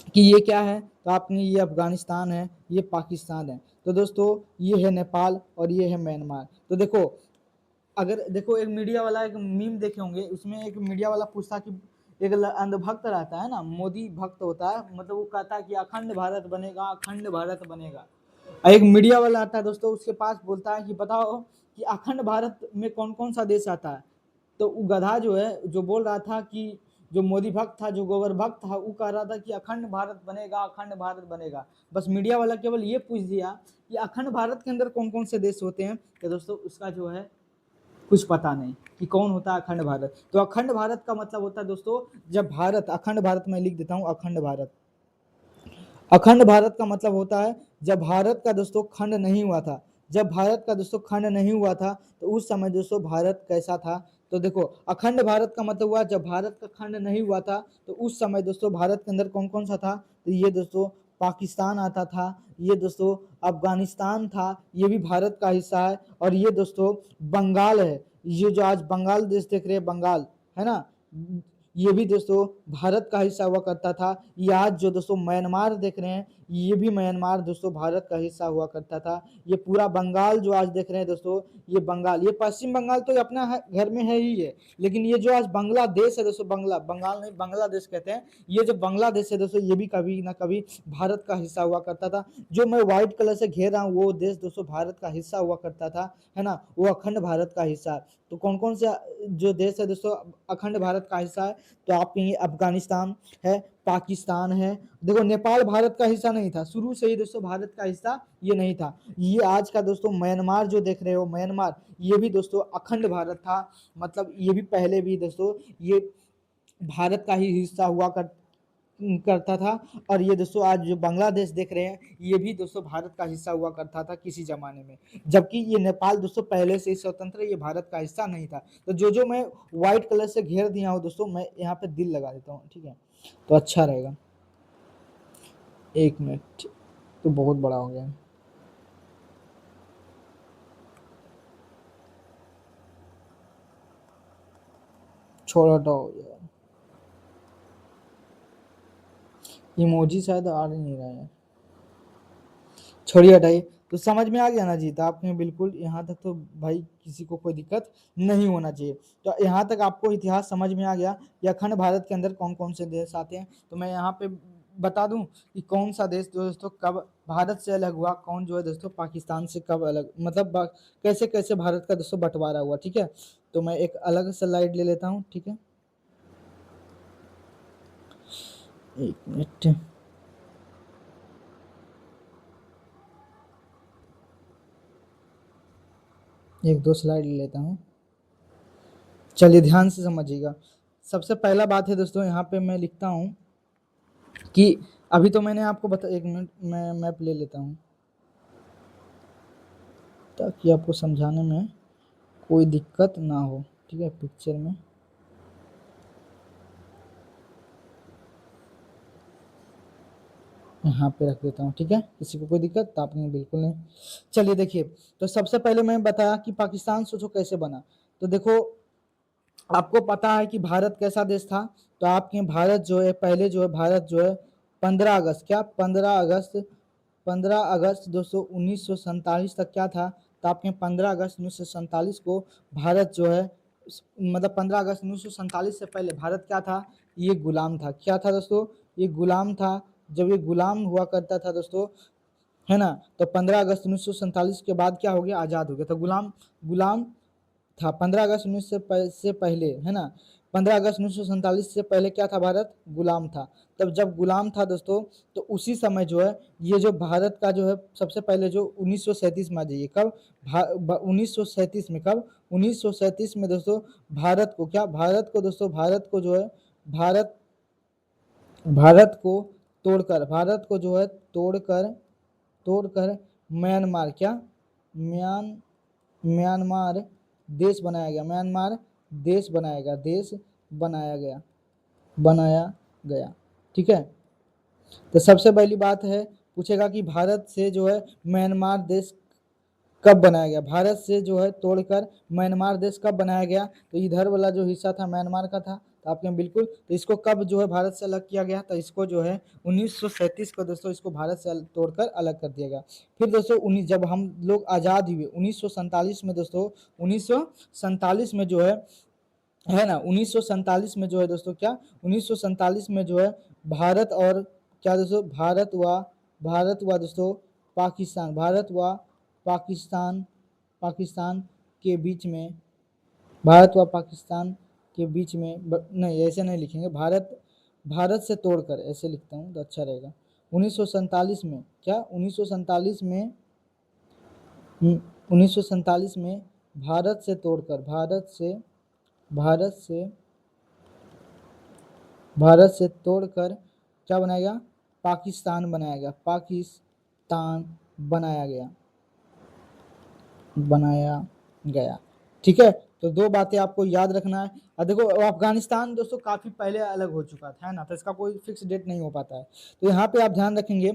कि ये क्या है, तो आपने ये अफगानिस्तान है, ये पाकिस्तान है, तो दोस्तों ये है नेपाल और ये है म्यांमार। तो देखो अगर देखो एक मीडिया वाला एक मीम देखे होंगे, उसमें एक मीडिया वाला पूछता कि एक अंधभक्त रहता है ना, मोदी भक्त होता है, मतलब वो कहता है कि अखंड भारत बनेगा, अखंड भारत बनेगा। एक मीडिया वाला आता है दोस्तों, उसके पास बोलता है कि बताओ कि अखंड भारत में कौन कौन सा देश आता है। तो वो गधा जो है, जो बोल रहा था कि जो मोदी भक्त था, जो गोबर भक्त था, वो कह रहा था कि अखंड भारत बनेगा, अखंड भारत बनेगा। बस मीडिया वाला केवल ये पूछ दिया कि अखंड भारत के अंदर कौन कौन से देश होते हैं, तो दोस्तों उसका जो है कुछ पता नहीं कि कौन होता है अखंड भारत। तो अखंड भारत का मतलब होता है दोस्तों, जब भारत, अखंड भारत मैं लिख देता हूँ, अखंड भारत, अखंड भारत का मतलब होता है जब भारत का दोस्तों खंड नहीं हुआ था। जब भारत का दोस्तों खंड नहीं हुआ था तो उस समय दोस्तों भारत कैसा था, तो देखो अखंड भारत का मतलब हुआ जब भारत का खंड नहीं हुआ था तो उस समय दोस्तों भारत के अंदर कौन कौन सा था, तो ये दोस्तों पाकिस्तान आता था, ये दोस्तों अफगानिस्तान था, ये भी भारत का हिस्सा है, और ये दोस्तों बंगाल है। ये जो आज बंगाल देश देख रहे हैं, बंगाल है ना, ये भी दोस्तों भारत का हिस्सा हुआ करता था। ये आज जो दोस्तों म्यांमार देख रहे हैं, ये भी म्यांमार दोस्तों भारत का हिस्सा हुआ करता था। ये पूरा बंगाल जो आज देख रहे हैं दोस्तों, ये बंगाल, ये पश्चिम बंगाल तो अपना घर में है ही है, लेकिन ये जो आज बांग्लादेश है दोस्तों, बंगाल नहीं बांग्लादेश कहते हैं, ये जो बांग्लादेश है दोस्तों, ये भी कभी ना कभी भारत का हिस्सा हुआ करता था। जो मैं व्हाइट कलर से घेर रहा हूँ वो देश दोस्तों भारत का हिस्सा हुआ करता था, है ना, वो अखंड भारत का हिस्सा है। तो कौन कौन से जो देश है दोस्तों अखंड भारत का हिस्सा है, तो आप कहेंगे अफगानिस्तान है, पाकिस्तान है। देखो नेपाल भारत का हिस्सा नहीं था, शुरू से ही दोस्तों भारत का हिस्सा ये नहीं था। ये आज का दोस्तों म्यांमार जो देख रहे हो, म्यांमार, ये भी दोस्तों अखंड भारत था, मतलब ये भी पहले भी दोस्तों ये भारत का ही हिस्सा हुआ करता था। और ये दोस्तों आज जो बांग्लादेश देख रहे हैं, ये भी दोस्तों भारत का हिस्सा हुआ करता था किसी जमाने में, जबकि ये नेपाल दोस्तों पहले से ही स्वतंत्र, ये भारत का हिस्सा नहीं था। तो जो जो मैं व्हाइट कलर से घेर दिया हूँ दोस्तों, मैं यहाँ पे दिल लगा देता हूँ, ठीक है, तो अच्छा रहेगा। एक मिनट, तो बहुत बड़ा हो गया, छोड़ हटाओ यार, इमोजी शायद आ नहीं रहा है, छोड़िए हटाइए। तो समझ में आ गया ना जी, तो आपने बिल्कुल यहाँ तक तो भाई किसी को कोई दिक्कत नहीं होना चाहिए। तो यहाँ तक आपको इतिहास समझ में आ गया कि अखंड भारत के अंदर कौन कौन से देश आते हैं। तो मैं यहाँ पे बता दूं कि कौन सा देश जो दोस्तों कब भारत से अलग हुआ, कौन जो है दोस्तों पाकिस्तान से कब अलग, मतलब कैसे कैसे भारत का दोस्तों बंटवारा हुआ, ठीक है। तो मैं एक अलग स्लाइड ले लेता हूँ, ठीक है, एक मिनट, एक दो स्लाइड ले लेता हूँ, चलिए ध्यान से समझिएगा। सबसे पहला बात है दोस्तों, यहाँ पे मैं लिखता हूँ कि अभी तो मैंने आपको बता, एक मिनट मैं मैप ले लेता हूँ ताकि आपको समझाने में कोई दिक्कत ना हो, ठीक है, पिक्चर में यहाँ पे रख देता हूँ, ठीक है, किसी को कोई दिक्कत तो आपने बिल्कुल नहीं। चलिए देखिए, तो सबसे पहले मैं बताया कि पाकिस्तान सोचो कैसे बना। तो देखो आपको पता है कि भारत कैसा देश था, तो आपके भारत जो है पहले जो है, भारत जो है 15 अगस्त, क्या 15 अगस्त, 15 अगस्त दोस्तों 1947 तक क्या था, तो आपके 15 अगस्त 1947 को भारत जो है, मतलब 15 अगस्त 1947 से पहले भारत क्या था, ये गुलाम था। क्या था दोस्तों, ये गुलाम था। जब ये गुलाम हुआ करता था दोस्तों, है ना, तो 15 अगस्त 1947 के बाद क्या हो गया, आज़ाद हो गया। तो गुलाम गुलाम था 15 अगस्त 19 से पहले, है ना, 15 अगस्त 1947 से पहले क्या था, भारत गुलाम था। तब जब गुलाम था दोस्तों, तो उसी समय जो है ये जो भारत का जो है सबसे पहले जो 1937 में आ जाइए, कब 1937 में, कब 1937 में दोस्तों भारत को क्या, भारत को दोस्तों, भारत को जो है भारत भारत को तोड़कर, भारत को जो है तोड़कर तोड़कर म्यांमार क्या, म्यांमार देश बनाया गया, म्यांमार देश बनाया गया, देश बनाया गया। ठीक है, तो सबसे पहली बात है, पूछेगा कि भारत से जो है म्यांमार देश कब बनाया गया, भारत से जो है तोड़कर म्यांमार देश कब बनाया गया। तो इधर वाला जो हिस्सा था म्यांमार का था, तो आपके बिल्कुल, तो इसको कब जो है भारत से अलग किया गया, तो इसको जो है 1937 को दोस्तों इसको भारत से तोड़कर अलग कर दिया गया। फिर दोस्तों जब हम लोग आज़ाद हुए 1947 में दोस्तों, 1947 में जो है ना, 1947 में जो है दोस्तों क्या, 1947 में जो है भारत और क्या दोस्तों, भारत व दोस्तों पाकिस्तान, भारत व पाकिस्तान के बीच में, भारत व पाकिस्तान के बीच में नहीं, ऐसे नहीं लिखेंगे, भारत से तोड़कर, ऐसे लिखता हूँ तो अच्छा रहेगा। 1947 में क्या, 1947 में 1947 में भारत से तोड़कर, भारत से तोड़कर क्या बनाया गया, पाकिस्तान बनाया गया, पाकिस्तान बनाया गया। ठीक है, तो दो बातें आपको याद रखना है। और देखो अफगानिस्तान दोस्तों काफी पहले अलग हो चुका था, है ना, तो इसका कोई फिक्स डेट नहीं हो पाता है। तो यहाँ पे आप ध्यान रखेंगे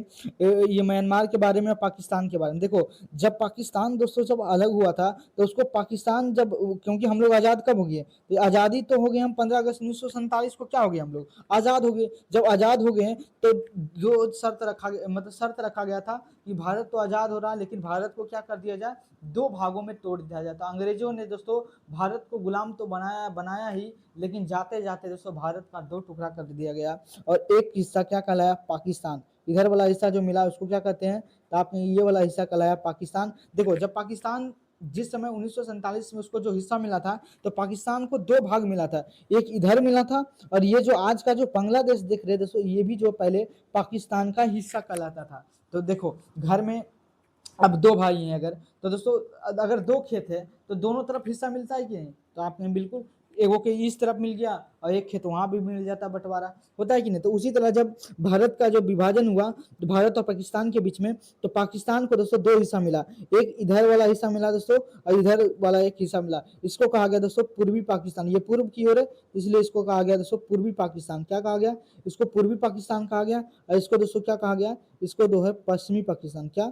ये म्यांमार के बारे में और पाकिस्तान के बारे में। देखो जब पाकिस्तान दोस्तों जब अलग हुआ था, तो उसको पाकिस्तान जब, क्योंकि हम लोग आजाद कब हो गए, तो आजादी तो हो गए हम 15 अगस्त 1947 को, क्या हो गए हम लोग आजाद हो गए। जब आजाद हो गए तो जो शर्त रखा गया, मतलब शर्त रखा गया था कि भारत तो आजाद हो रहा है, लेकिन भारत को क्या कर दिया जाए, दो भागों में तोड़ दिया जाता। अंग्रेजों ने दोस्तों भारत को गुलाम तो बनाया ही, लेकिन जाते जाते दोस्तों भारत का दो टुकड़ा कर दिया गया, और एक हिस्सा क्या कहलाया, पाकिस्तान। इधर वाला हिस्सा जो मिला उसको क्या कहते हैं, तो आपने ये वाला हिस्सा कहलाया पाकिस्तान। देखो जब पाकिस्तान जिस समय 1947 में उसको जो हिस्सा मिला था, तो पाकिस्तान को दो भाग मिला था, एक इधर मिला था, और ये जो आज का जो बांग्लादेश देख रहे दोस्तों, ये भी जो पहले पाकिस्तान का हिस्सा कहलाता था। तो देखो घर में अब दो भाई हैं अगर, तो दोस्तों अगर दो खेत है तो दोनों तरफ हिस्सा मिलता है कि नहीं, तो आपने बिल्कुल एगो के इस तरफ मिल गया और एक खेत वहां भी मिल जाता, बंटवारा होता है कि नहीं। तो उसी तरह जब भारत का जो विभाजन हुआ, तो भारत और पाकिस्तान के बीच में, तो पाकिस्तान को दोस्तों दो हिस्सा मिला, एक इधर वाला हिस्सा मिला दोस्तों, और इधर वाला एक हिस्सा मिला। इसको कहा गया दोस्तों पूर्वी पाकिस्तान, ये पूर्व की ओर है, इसलिए इसको कहा गया दोस्तों पूर्वी पाकिस्तान। क्या कहा गया, इसको पूर्वी पाकिस्तान कहा गया, और इसको दोस्तों क्या कहा गया, इसको जो है पश्चिमी पाकिस्तान, क्या,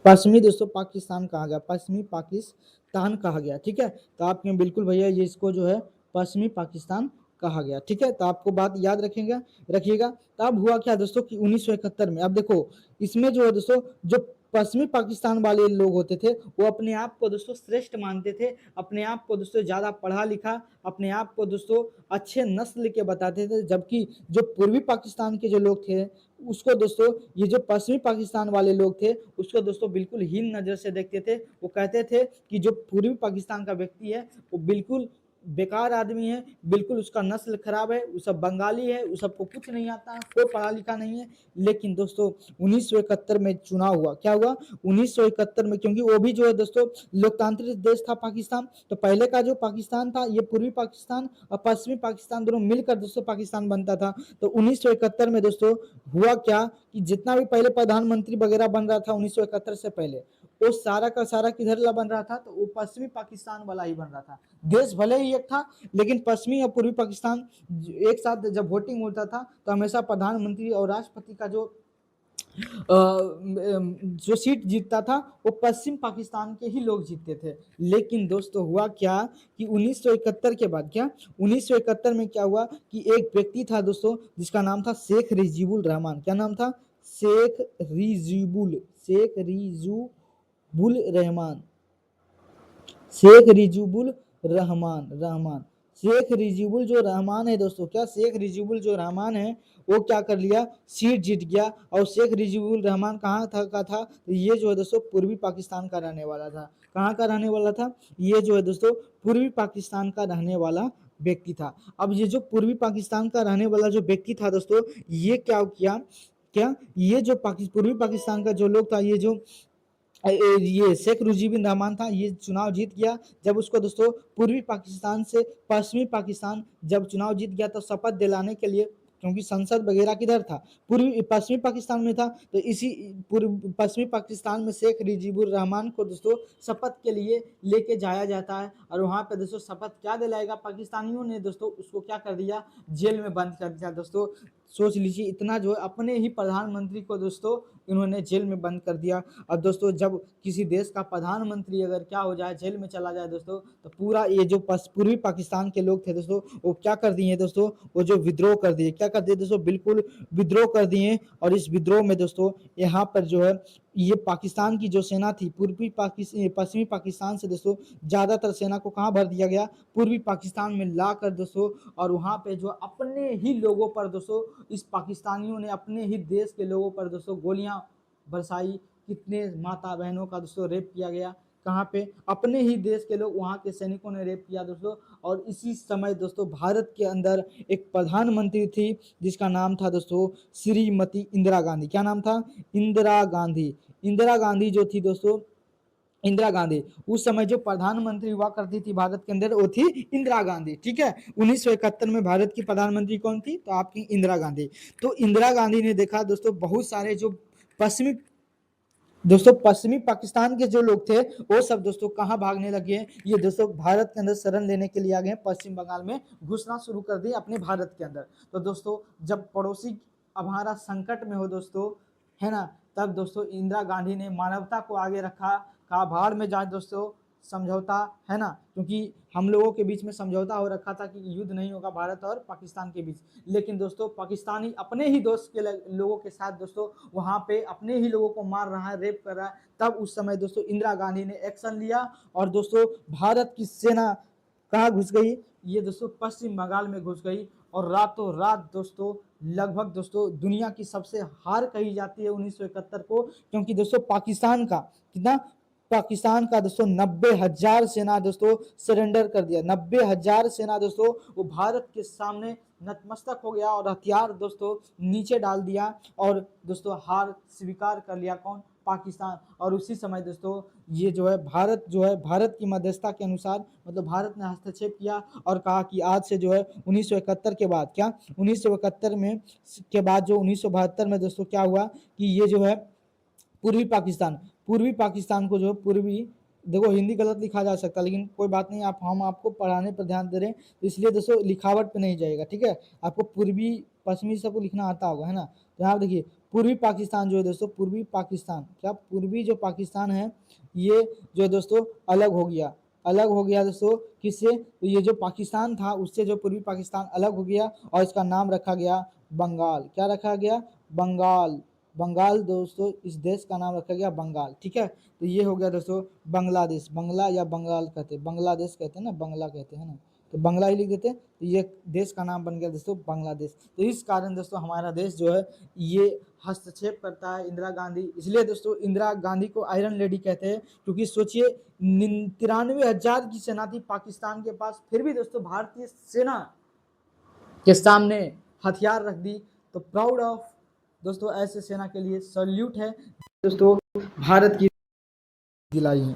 पश्चिमी दोस्तों पाकिस्तान कहा गया, पश्चिमी पाकिस्तान कहा गया। ठीक है, तो आपने बिल्कुल भैया ये इसको जो है पश्चिमी पाकिस्तान कहा गया। ठीक है, तो आपको बात याद रखिएगा। तब हुआ क्या दोस्तों कि 1971 में, अब देखो इसमें जो है दोस्तों, जो पश्चिमी पाकिस्तान वाले लोग होते थे, वो अपने आप को दोस्तों श्रेष्ठ मानते थे, अपने आप को दोस्तों ज्यादा पढ़ा लिखा, अपने आप को दोस्तों अच्छे नस्ल के बताते थे, जबकि जो पूर्वी पाकिस्तान के जो लोग थे, उसको दोस्तों ये जो पश्चिमी पाकिस्तान वाले लोग थे, उसको दोस्तों बिल्कुल हीन नजर से देखते थे। वो कहते थे कि जो पूर्वी पाकिस्तान का व्यक्ति है वो बिल्कुल बेकार आदमी है, बिल्कुल उसका नस्ल खराब है, वो सब बंगाली है, वो सबको कुछ नहीं आता है, कोई पढ़ा लिखा नहीं है। लेकिन दोस्तों 1971 में चुनाव हुआ, क्या हुआ 1971 में, क्योंकि वो भी जो है दोस्तों लोकतांत्रिक देश था पाकिस्तान, तो पहले का जो पाकिस्तान था, ये पूर्वी पाकिस्तान और पश्चिमी पाकिस्तान दोनों मिलकर दोस्तों पाकिस्तान बनता था। तो 1971 में दोस्तों हुआ क्या कि जितना भी पहले प्रधानमंत्री वगैरह बन रहा था 1971 से पहले, वो सारा का सारा किधर ला बन रहा था, तो वो पश्चिमी पाकिस्तान वाला ही बन रहा था। देश भले ही एक था, लेकिन पश्चिमी और पूर्वी पाकिस्तान एक साथ जब वोटिंग होता था, तो हमेशा प्रधानमंत्री और राष्ट्रपति का जो सीट जीतता था, वो पश्चिम पाकिस्तान के ही लोग जीतते थे। लेकिन दोस्तों हुआ क्या कि 1971 के बाद, क्या 1971 में क्या हुआ कि एक व्यक्ति था दोस्तों, जिसका नाम था शेख रिजीबुल रहमान। क्या नाम था, शेख रिजुबुल रहमान, शेख रिजिबुल जो रहमान है दोस्तों, क्या शेख रिजिबुल जो रहमान है वो क्या कर लिया, सीट जीत गया। और शेख रिजिबुल रहमान कहाँ था का था, तो ये जो है दोस्तों पूर्वी पाकिस्तान का रहने वाला था। कहाँ का रहने वाला था, ये जो है दोस्तों पूर्वी पाकिस्तान का रहने वाला व्यक्ति था। अब ये जो पूर्वी पाकिस्तान का रहने वाला जो व्यक्ति था दोस्तों, ये क्या किया, क्या ये जो पूर्वी पाकिस्तान का जो लोग था, ये जो ये शेख मुजीबुर रहमान था, ये चुनाव जीत गया। जब उसको दोस्तों पूर्वी पाकिस्तान से पश्चिमी पाकिस्तान जब चुनाव जीत गया तो शपथ दिलाने के लिए, क्योंकि संसद वगैरह किधर था, पूर्वी पश्चिमी पाकिस्तान में था, तो इसी पूर्व पश्चिमी पाकिस्तान में शेख मुजीबुर रहमान को दोस्तों शपथ के लिए लेके जाया जाता है। और वहाँ पे दोस्तों शपथ क्या दिलाएगा, पाकिस्तानियों ने दोस्तों उसको क्या कर दिया, जेल में बंद कर दिया। दोस्तों सोच लीजिए, इतना जो है अपने ही प्रधानमंत्री को दोस्तों इन्होंने जेल में बंद कर दिया। अब दोस्तों जब किसी देश का प्रधानमंत्री अगर क्या हो जाए, जेल में चला जाए दोस्तों, तो पूरा ये जो पूर्वी पाकिस्तान के लोग थे दोस्तों, वो क्या कर दिए दोस्तों, वो जो विद्रोह कर दिए, क्या कर दिए दोस्तों, बिल्कुल विद्रोह कर दिए। और इस विद्रोह में दोस्तों यहाँ पर जो है ये पाकिस्तान की जो सेना थी, पूर्वी पश्चिमी पाकिस्तान से दोस्तों ज्यादातर सेना को कहाँ भर दिया गया, पूर्वी पाकिस्तान में लाकर दोस्तों, और वहाँ पे जो अपने ही लोगों पर दोस्तों, इस पाकिस्तानियों ने अपने ही देश के लोगों पर दोस्तों गोलियां बरसाई। कितने माता बहनों का दोस्तों रेप किया गया, कहाँ पे, अपने ही देश के लोग, वहाँ के सैनिकों ने रेप किया दोस्तों। और इसी समय दोस्तों भारत के अंदर एक प्रधानमंत्री थी जिसका नाम था दोस्तों श्रीमती इंदिरा गांधी। क्या नाम था, इंदिरा गांधी। इंदिरा गांधी जो थी दोस्तों, इंदिरा गांधी उस समय जो प्रधानमंत्री हुआ करती थी भारत के अंदर, वो थी इंदिरा गांधी। ठीक है, 1971 में भारत की प्रधानमंत्री कौन थी, तो आपकी इंदिरा गांधी। तो इंदिरा गांधी ने देखा दोस्तों बहुत सारे जो पश्चिमी दोस्तों पश्चिमी पाकिस्तान के जो लोग थे वो सब दोस्तों कहाँ भागने लगे हैं, ये दोस्तों भारत के अंदर शरण लेने के लिए आ गए, पश्चिम बंगाल में घुसना शुरू कर दिए अपने भारत के अंदर। तो दोस्तों जब पड़ोसी हमारा संकट में हो दोस्तों, है ना, तब दोस्तों इंदिरा गांधी ने मानवता को आगे रखा, कहा भाड़ में जाए दोस्तों समझौता, है ना, क्योंकि हम लोगों के बीच में समझौता हो रखा था कि युद्ध नहीं होगा भारत और पाकिस्तान के बीच। लेकिन दोस्तों पाकिस्तानी अपने ही दोस्त के लोगों के साथ दोस्तों वहाँ पे अपने ही लोगों को मार रहा है, रेप कर रहा है। तब उस समय दोस्तों इंदिरा गांधी ने एक्शन लिया और दोस्तों भारत की सेना कहाँ घुस गई, ये दोस्तों पश्चिम बंगाल में घुस गई। और रातों रात दोस्तों लगभग दोस्तों दुनिया की सबसे हार कही जाती है 1971 को, क्योंकि दोस्तों पाकिस्तान का कितना, पाकिस्तान का दोस्तों 90,000 सेना दोस्तों सरेंडर कर दिया। 90,000 सेना दोस्तों वो भारत के सामने नतमस्तक हो गया और हथियार दोस्तों नीचे डाल दिया और दोस्तों हार स्वीकार कर लिया, कौन, पाकिस्तान। और उसी समय दोस्तों ये जो है भारत की मध्यस्थता के अनुसार, मतलब भारत ने हस्तक्षेप किया और कहा कि आज से जो है 1971 के बाद, क्या 1971 में के बाद जो 1972 में दोस्तों क्या हुआ कि ये जो है पूर्वी पाकिस्तान को जो पूर्वी, देखो हिंदी गलत लिखा जा सकता है लेकिन कोई बात नहीं, आप हम आपको पढ़ाने पर ध्यान दे रहे हैं तो इसलिए दोस्तों लिखावट पे नहीं जाएगा। ठीक है, आपको पूर्वी पश्चिमी सबको लिखना आता होगा, है ना। तो यहाँ देखिए पूर्वी पाकिस्तान जो है दोस्तों, पूर्वी पाकिस्तान क्या, पूर्वी जो पाकिस्तान है ये जो है दोस्तों अलग हो गया, अलग हो गया दोस्तों किससे, तो ये जो पाकिस्तान था उससे जो पूर्वी पाकिस्तान अलग हो गया और इसका नाम रखा गया बंगाल। क्या रखा गया, बंगाल। बंगाल दोस्तों इस देश का नाम रखा गया बंगाल। ठीक है, तो ये हो गया दोस्तों बांग्लादेश, बंगला या बंगाल कहते हैं, बांग्लादेश कहते हैं ना, बंगला कहते हैं ना, तो बंगला ही लिख देते हैं, तो ये देश का नाम बन गया दोस्तों बांग्लादेश। तो इस कारण दोस्तों हमारा देश जो है ये हस्तक्षेप करता है इंदिरा गांधी, इसलिए दोस्तों इंदिरा गांधी को आयरन लेडी कहते हैं, क्योंकि सोचिए 93,000 की सेना थी पाकिस्तान के पास, फिर भी दोस्तों भारतीय सेना के सामने हथियार रख दी। तो प्राउड ऑफ दोस्तों ऐसे सेना के लिए सल्यूट है दोस्तों, भारत की दिलाई है।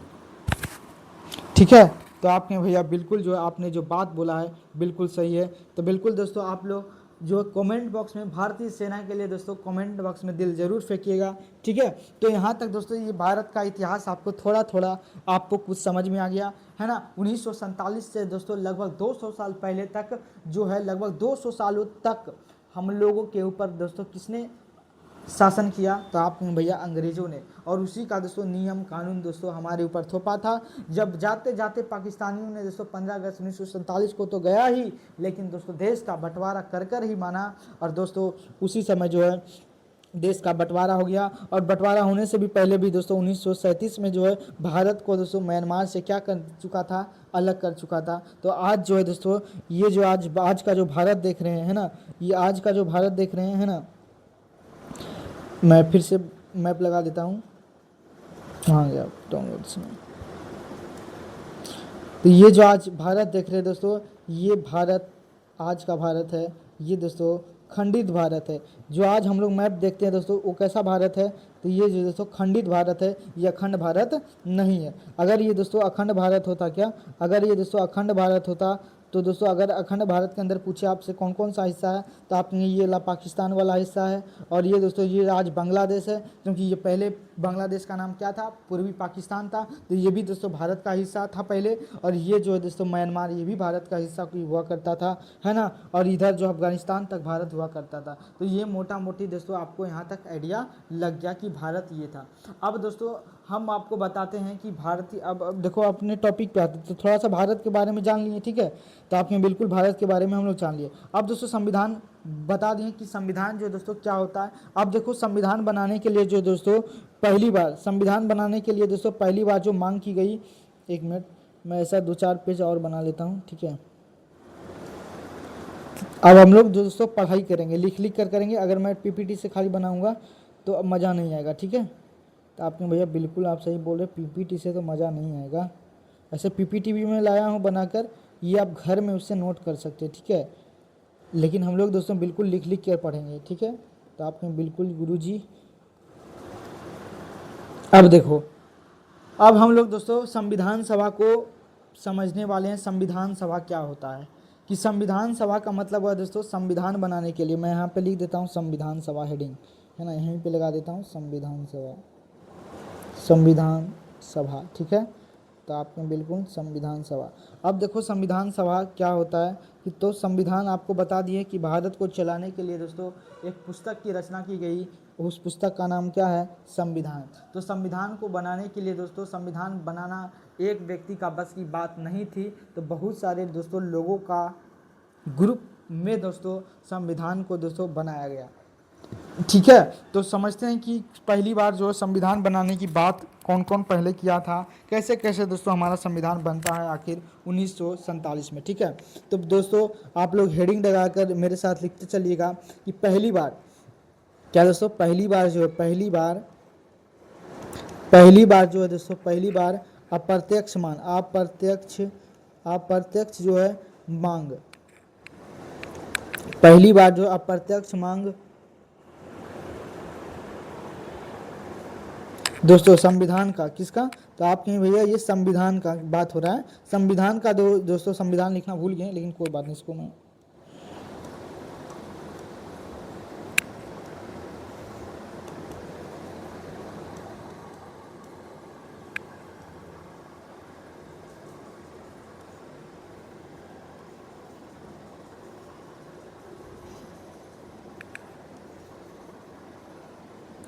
ठीक है, तो आपने भैया बिल्कुल जो आपने जो बात बोला है बिल्कुल सही है। तो बिल्कुल दोस्तों आप लोग जो कमेंट बॉक्स में भारतीय सेना के लिए दोस्तों कमेंट बॉक्स में दिल जरूर फेंकिएगा। ठीक है, तो यहाँ तक दोस्तों ये भारत का इतिहास आपको थोड़ा थोड़ा आपको कुछ समझ में आ गया है ना। 1947 से दोस्तों लगभग 200 साल पहले तक जो है, लगभग 200 सालों तक हम लोगों के ऊपर दोस्तों किसने शासन किया, तो आपने भैया अंग्रेजों ने। और उसी का दोस्तों नियम कानून दोस्तों हमारे ऊपर थोपा था। जब जाते जाते पाकिस्तानियों ने दोस्तों 15 अगस्त 1947 को तो गया ही, लेकिन दोस्तों देश का बंटवारा कर कर ही माना। और दोस्तों उसी समय जो है देश का बंटवारा हो गया। और बंटवारा होने से भी पहले भी दोस्तों 1937 में जो है भारत को दोस्तों म्यांमार से क्या कर चुका था, अलग कर चुका था। तो आज जो है दोस्तों ये जो आज का जो भारत देख रहे हैं ना, ये आज का जो भारत देख रहे हैं ना, मैं फिर से मैप लगा देता हूँ, कहाँ गया डाउनलोड्स में। तो ये जो आज भारत देख रहे हैं दोस्तों, ये भारत आज का भारत है, ये दोस्तों खंडित भारत है। जो आज हम लोग मैप देखते हैं दोस्तों, वो कैसा भारत है, तो ये जो दोस्तों खंडित भारत है, ये अखंड भारत नहीं है। अगर ये दोस्तों अखंड भारत होता, क्या अगर ये दोस्तों अखंड भारत होता, तो दोस्तों अगर अखंड भारत के अंदर पूछे आपसे कौन कौन सा हिस्सा है, तो आपने ये ला पाकिस्तान वाला हिस्सा है, और ये दोस्तों ये आज बांग्लादेश है, क्योंकि ये पहले बांग्लादेश का नाम क्या था, पूर्वी पाकिस्तान था। तो ये भी दोस्तों भारत का हिस्सा था पहले। और ये जो है दोस्तों म्यांमार, ये भी भारत का हिस्सा हुआ करता था, है ना। और इधर जो अफगानिस्तान तक भारत हुआ करता था। तो ये मोटा मोटी दोस्तों आपको यहाँ तक आइडिया लग गया कि भारत ये था। अब दोस्तों हम आपको बताते हैं कि भारतीय, अब देखो अपने टॉपिक पे आते, तो थोड़ा सा भारत के बारे में जान लिए, ठीक है। तो आपने बिल्कुल भारत के बारे में हम लोग जान लिए। अब दोस्तों संविधान बता दिए कि संविधान जो दोस्तों क्या होता है। अब देखो संविधान बनाने के लिए जो दोस्तों पहली बार, संविधान बनाने के लिए दोस्तों पहली बार जो मांग की गई, एक मिनट मैं ऐसा 2-4 पेज और बना लेता हूँ, ठीक है। अब हम लोग दोस्तों पढ़ाई करेंगे, लिख लिख कर करेंगे। अगर मैं पीपीटी से खाली बनाऊंगा तो अब मज़ा नहीं आएगा, ठीक है। तो आपने भैया बिल्कुल आप सही बोल रहे, पीपीटी से तो मज़ा नहीं आएगा। ऐसे पीपीटी भी मैं लाया हूँ बनाकर, ये आप घर में उससे नोट कर सकते हैं, ठीक है। लेकिन हम लोग दोस्तों बिल्कुल लिख लिख कर पढ़ेंगे, ठीक है। तो आपने बिल्कुल गुरुजी, अब देखो, अब हम लोग दोस्तों संविधान सभा को समझने वाले हैं। संविधान सभा क्या होता है, कि संविधान सभा का मतलब है दोस्तों संविधान बनाने के लिए, मैं यहाँ पे लिख देता हूँ संविधान सभा हेडिंग, है ना, यहीं पे लगा देता हूँ संविधान सभा, संविधान सभा, ठीक है। तो आपने बिल्कुल संविधान सभा। अब देखो संविधान सभा क्या होता है, कि तो संविधान आपको बता दिए कि भारत को चलाने के लिए दोस्तों एक पुस्तक की रचना की गई। उस पुस्तक का नाम क्या है, संविधान। तो संविधान को बनाने के लिए दोस्तों, संविधान बनाना एक व्यक्ति का बस की बात नहीं थी, तो बहुत सारे दोस्तों लोगों का ग्रुप में दोस्तों संविधान को दोस्तों बनाया गया, ठीक है। तो समझते हैं कि पहली बार जो संविधान बनाने की बात कौन कौन पहले किया था, कैसे कैसे दोस्तों हमारा संविधान बनता है आखिर 1947 में, ठीक है। तो दोस्तों आप लोग हेडिंग लगाकर मेरे साथ लिखते चलिएगा कि पहली बार क्या दोस्तों, पहली बार जो है, पहली बार जो है दोस्तों, पहली बार अप्रत्यक्ष मांग, अप्रत्यक्ष जो है मांग, पहली बार जो अप्रत्यक्ष मांग दोस्तों संविधान का, किसका, तो आप कहें भैया ये संविधान का बात हो रहा है, संविधान का दोस्तों संविधान लिखना भूल गए, लेकिन कोई बात नहीं, इसको मैं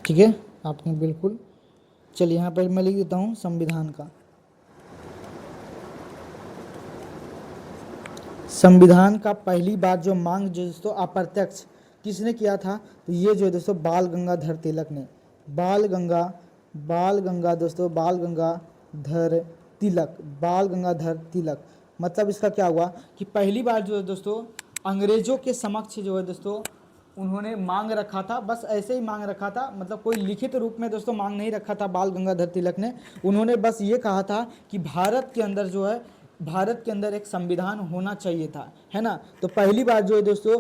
ठीक है। आपने बिल्कुल, चलिए यहाँ पर मैं लिख देता हूँ संविधान का, संविधान का पहली बार जो मांग जो दोस्तों अप्रत्यक्ष किसने किया था, तो ये जो दोस्तों बाल गंगाधर तिलक ने, बाल गंगा दोस्तों, बाल गंगाधर तिलक, मतलब इसका क्या हुआ कि पहली बार जो है दोस्तों अंग्रेजों के समक्ष जो है दोस्तों उन्होंने मांग रखा था, बस ऐसे ही मांग रखा था, मतलब कोई लिखित रूप में दोस्तों मांग नहीं रखा था बाल गंगाधर तिलक ने। उन्होंने बस ये कहा था कि भारत के अंदर जो है, भारत के अंदर एक संविधान होना चाहिए था, है ना। तो पहली बार जो है दोस्तों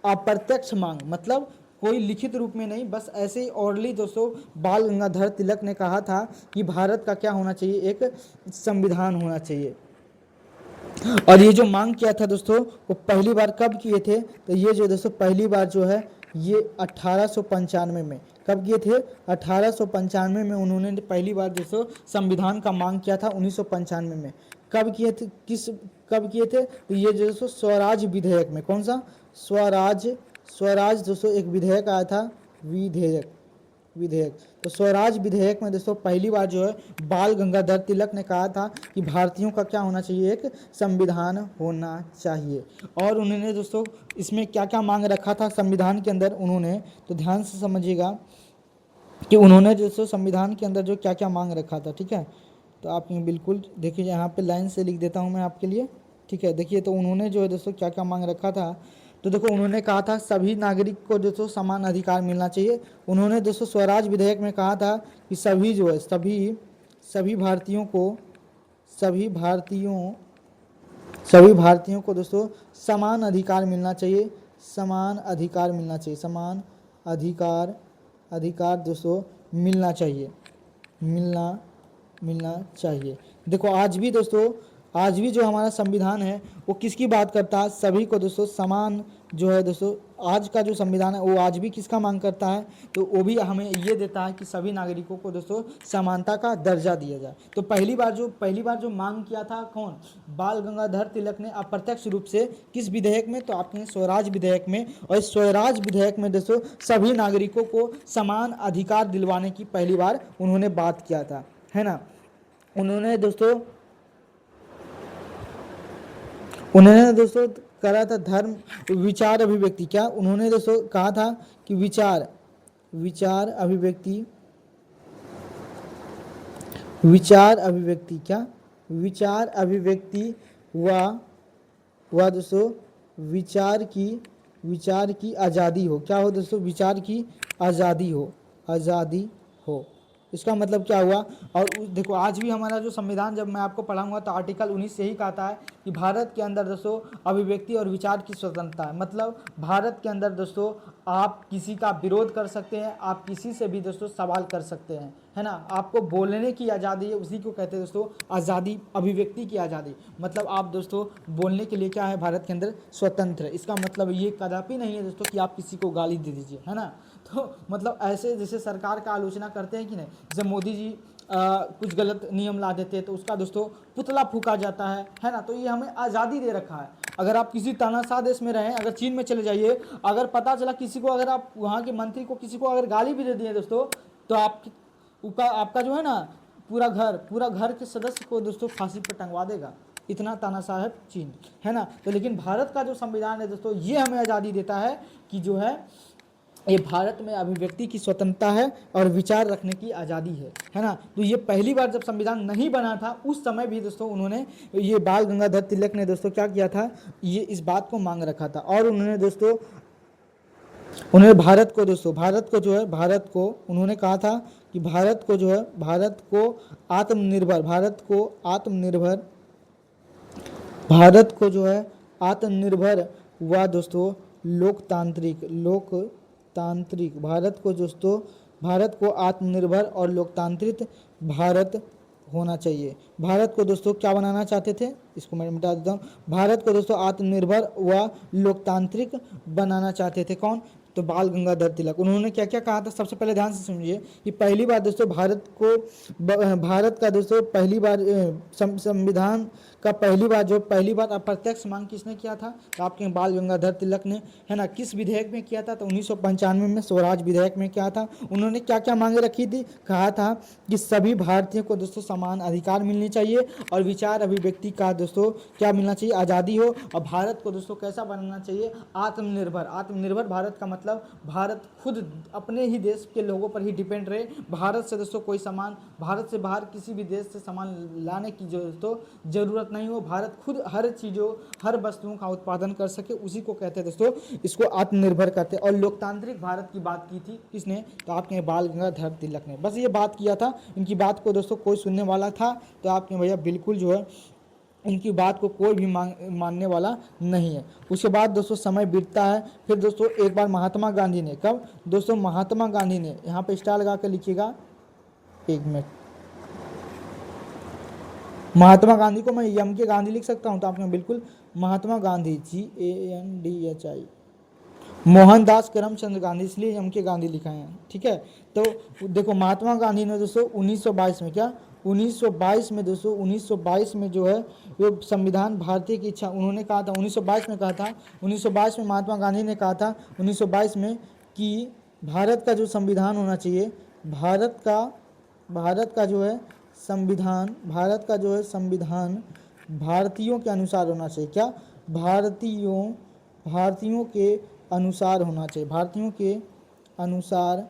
अप्रत्यक्ष मांग, मतलब कोई लिखित रूप में नहीं, बस ऐसे ही ओरली दोस्तों बाल गंगाधर तिलक ने कहा था कि भारत का क्या होना चाहिए, एक संविधान होना चाहिए। और ये जो मांग किया था दोस्तों वो पहली बार कब किए थे, तो ये जो दोस्तों पहली बार जो है ये 1895 में, कब किए थे, 1895 में उन्होंने पहली बार दोस्तों संविधान का मांग किया था 1995 में। कब किए थे, कब किए थे, तो ये जो दोस्तों स्वराज विधेयक में, कौन सा, स्वराज दोस्तों एक विधेयक आया था, विधेयक, विधेयक। तो स्वराज विधेयक में दोस्तों पहली बार जो है बाल गंगाधर तिलक ने कहा था कि भारतीयों का क्या होना चाहिए, एक संविधान होना चाहिए। और उन्होंने दोस्तों इसमें क्या क्या मांग रखा था संविधान के अंदर उन्होंने, तो ध्यान से समझिएगा कि उन्होंने दोस्तों संविधान के अंदर जो क्या क्या मांग रखा था, ठीक है। तो आप बिल्कुल देखिए, यहाँ पे लाइन से लिख देता हूँ मैं आपके लिए, ठीक है। देखिए तो उन्होंने जो है दोस्तों क्या क्या मांग रखा था, तो देखो उन्होंने कहा था सभी नागरिक को दोस्तों समान अधिकार मिलना चाहिए। उन्होंने दोस्तों स्वराज विधेयक में कहा था कि सभी जो है सभी भारतीयों को सभी भारतीयों को दोस्तों समान अधिकार मिलना चाहिए, समान अधिकार मिलना चाहिए, समान अधिकार दोस्तों मिलना चाहिए, मिलना चाहिए। देखो आज भी जो हमारा संविधान है वो किसकी बात करता है, सभी को दोस्तों समान जो है दोस्तों, आज का जो संविधान है वो आज भी किसका मांग करता है, तो वो भी हमें ये देता है कि सभी नागरिकों को दोस्तों समानता का दर्जा दिया जाए। तो पहली बार जो मांग किया था कौन, बाल गंगाधर तिलक ने अप्रत्यक्ष रूप से, किस विधेयक में, तो आपने स्वराज विधेयक में। और इस स्वराज विधेयक में दोस्तों सभी नागरिकों को समान अधिकार दिलवाने की पहली बार उन्होंने बात किया था, है ना। उन्होंने दोस्तों करा था धर्म विचार अभिव्यक्ति, क्या उन्होंने दोस्तों कहा था कि विचार अभिव्यक्ति क्या, विचार अभिव्यक्ति व दोस्तों विचार की आज़ादी हो, क्या हो दोस्तों, विचार की आज़ादी हो। इसका मतलब क्या हुआ। और देखो आज भी हमारा जो संविधान, जब मैं आपको पढ़ाऊंगा तो आर्टिकल 19 से ही कहता है कि भारत के अंदर दोस्तों अभिव्यक्ति और विचार की स्वतंत्रता है। मतलब भारत के अंदर दोस्तों आप किसी का विरोध कर सकते हैं, आप किसी से भी दोस्तों सवाल कर सकते हैं, है ना। आपको बोलने की आज़ादी है, उसी को कहते हैं दोस्तों आज़ादी, अभिव्यक्ति की आज़ादी। मतलब आप दोस्तों बोलने के लिए क्या है, भारत के अंदर स्वतंत्र है। इसका मतलब ये कदापि नहीं है दोस्तों कि आप किसी को गाली दे दीजिए, है ना। तो मतलब ऐसे जैसे सरकार का आलोचना करते हैं कि नहीं, जब मोदी जी कुछ गलत नियम ला देते हैं तो उसका दोस्तों पुतला फूका जाता है ना। तो ये हमें आज़ादी दे रखा है। अगर आप किसी तानाशाह देश में रहें, अगर चीन में चले जाइए, अगर पता चला किसी को, अगर आप वहाँ के मंत्री को किसी को अगर गाली भी दे दिए दोस्तों, तो आपका जो है ना पूरा घर के सदस्य को दोस्तों फांसी पर टंगवा देगा। इतना तानाशाह है चीन, है ना। तो लेकिन भारत का जो संविधान है दोस्तों ये हमें आज़ादी देता है कि जो है ये भारत में अभिव्यक्ति की स्वतंत्रता है और विचार रखने की आज़ादी है ना। तो ये पहली बार जब संविधान नहीं बना था उस समय भी दोस्तों उन्होंने, ये बाल गंगाधर तिलक ने दोस्तों क्या किया था, ये इस बात को मांग रखा था। और उन्होंने भारत को उन्होंने कहा था कि भारत को आत्मनिर्भर व दोस्तों भारत को आत्मनिर्भर और लोकतांत्रिक भारत होना चाहिए। भारत को दोस्तों क्या बनाना चाहते थे, इसको मैं मिटा देता हूँ। भारत को दोस्तों आत्मनिर्भर व लोकतांत्रिक बनाना चाहते थे कौन, तो बाल गंगाधर तिलक। उन्होंने क्या क्या कहा था, सबसे पहले ध्यान से समझिए कि पहली बार दोस्तों भारत का दोस्तों पहली बार संविधान का पहली बार अप्रत्यक्ष मांग किसने किया था, तो आपके बाल गंगाधर तिलक ने, है ना। किस विधेयक में किया था, तो 1995 में स्वराज विधेयक में क्या था। उन्होंने क्या क्या मांगे रखी थी, कहा था कि सभी भारतीयों को दोस्तों समान अधिकार मिलनी चाहिए और विचार अभिव्यक्ति का दोस्तों क्या मिलना चाहिए, आज़ादी हो। और भारत को दोस्तों कैसा बनाना चाहिए, आत्मनिर्भर भारत का मतलब भारत खुद अपने ही देश के लोगों पर ही डिपेंड रहे। भारत से दोस्तों कोई सामान, भारत से बाहर किसी भी देश से सामान लाने की दोस्तों जरूरत नहीं हो, भारत खुद हर वस्तुओं का उत्पादन कर सके, उसी को कहते हैं दोस्तों, इसको आत्मनिर्भर कहते हैं। और लोकतांत्रिक भारत की बात की थी किसने, तो आपके बाल गंगाधर तिलक ने। बस ये बात किया था, इनकी बात को दोस्तों कोई सुनने वाला था तो आपके भैया बिल्कुल जो है इनकी बात को कोई भी मानने वाला नहीं है। उसके बाद दोस्तों समय बीतता है, फिर दोस्तों एक बार महात्मा गांधी ने, कब दोस्तों, महात्मा गांधी ने, यहाँ पे स्टार लगा कर लिखिएगा, एक मिनट, महात्मा गांधी को मैं यम के गांधी लिख सकता हूँ, तो आपने बिल्कुल महात्मा गांधी GANDHI, मोहनदास करमचंद गांधी, इसलिए यम के गांधी लिखा है, ठीक है। तो देखो महात्मा गांधी ने दोस्तों 1922 में क्या, 1922 में दोस्तों 1922 में जो है वो संविधान भारतीय की इच्छा, उन्होंने कहा था 1922 में महात्मा गांधी ने कहा था 1922 में कि भारत का जो संविधान होना चाहिए, भारत का जो है संविधान, भारत का जो है संविधान भारतीयों के अनुसार होना चाहिए। क्या? भारतीयों भारतीयों के अनुसार होना चाहिए, भारतीयों के अनुसार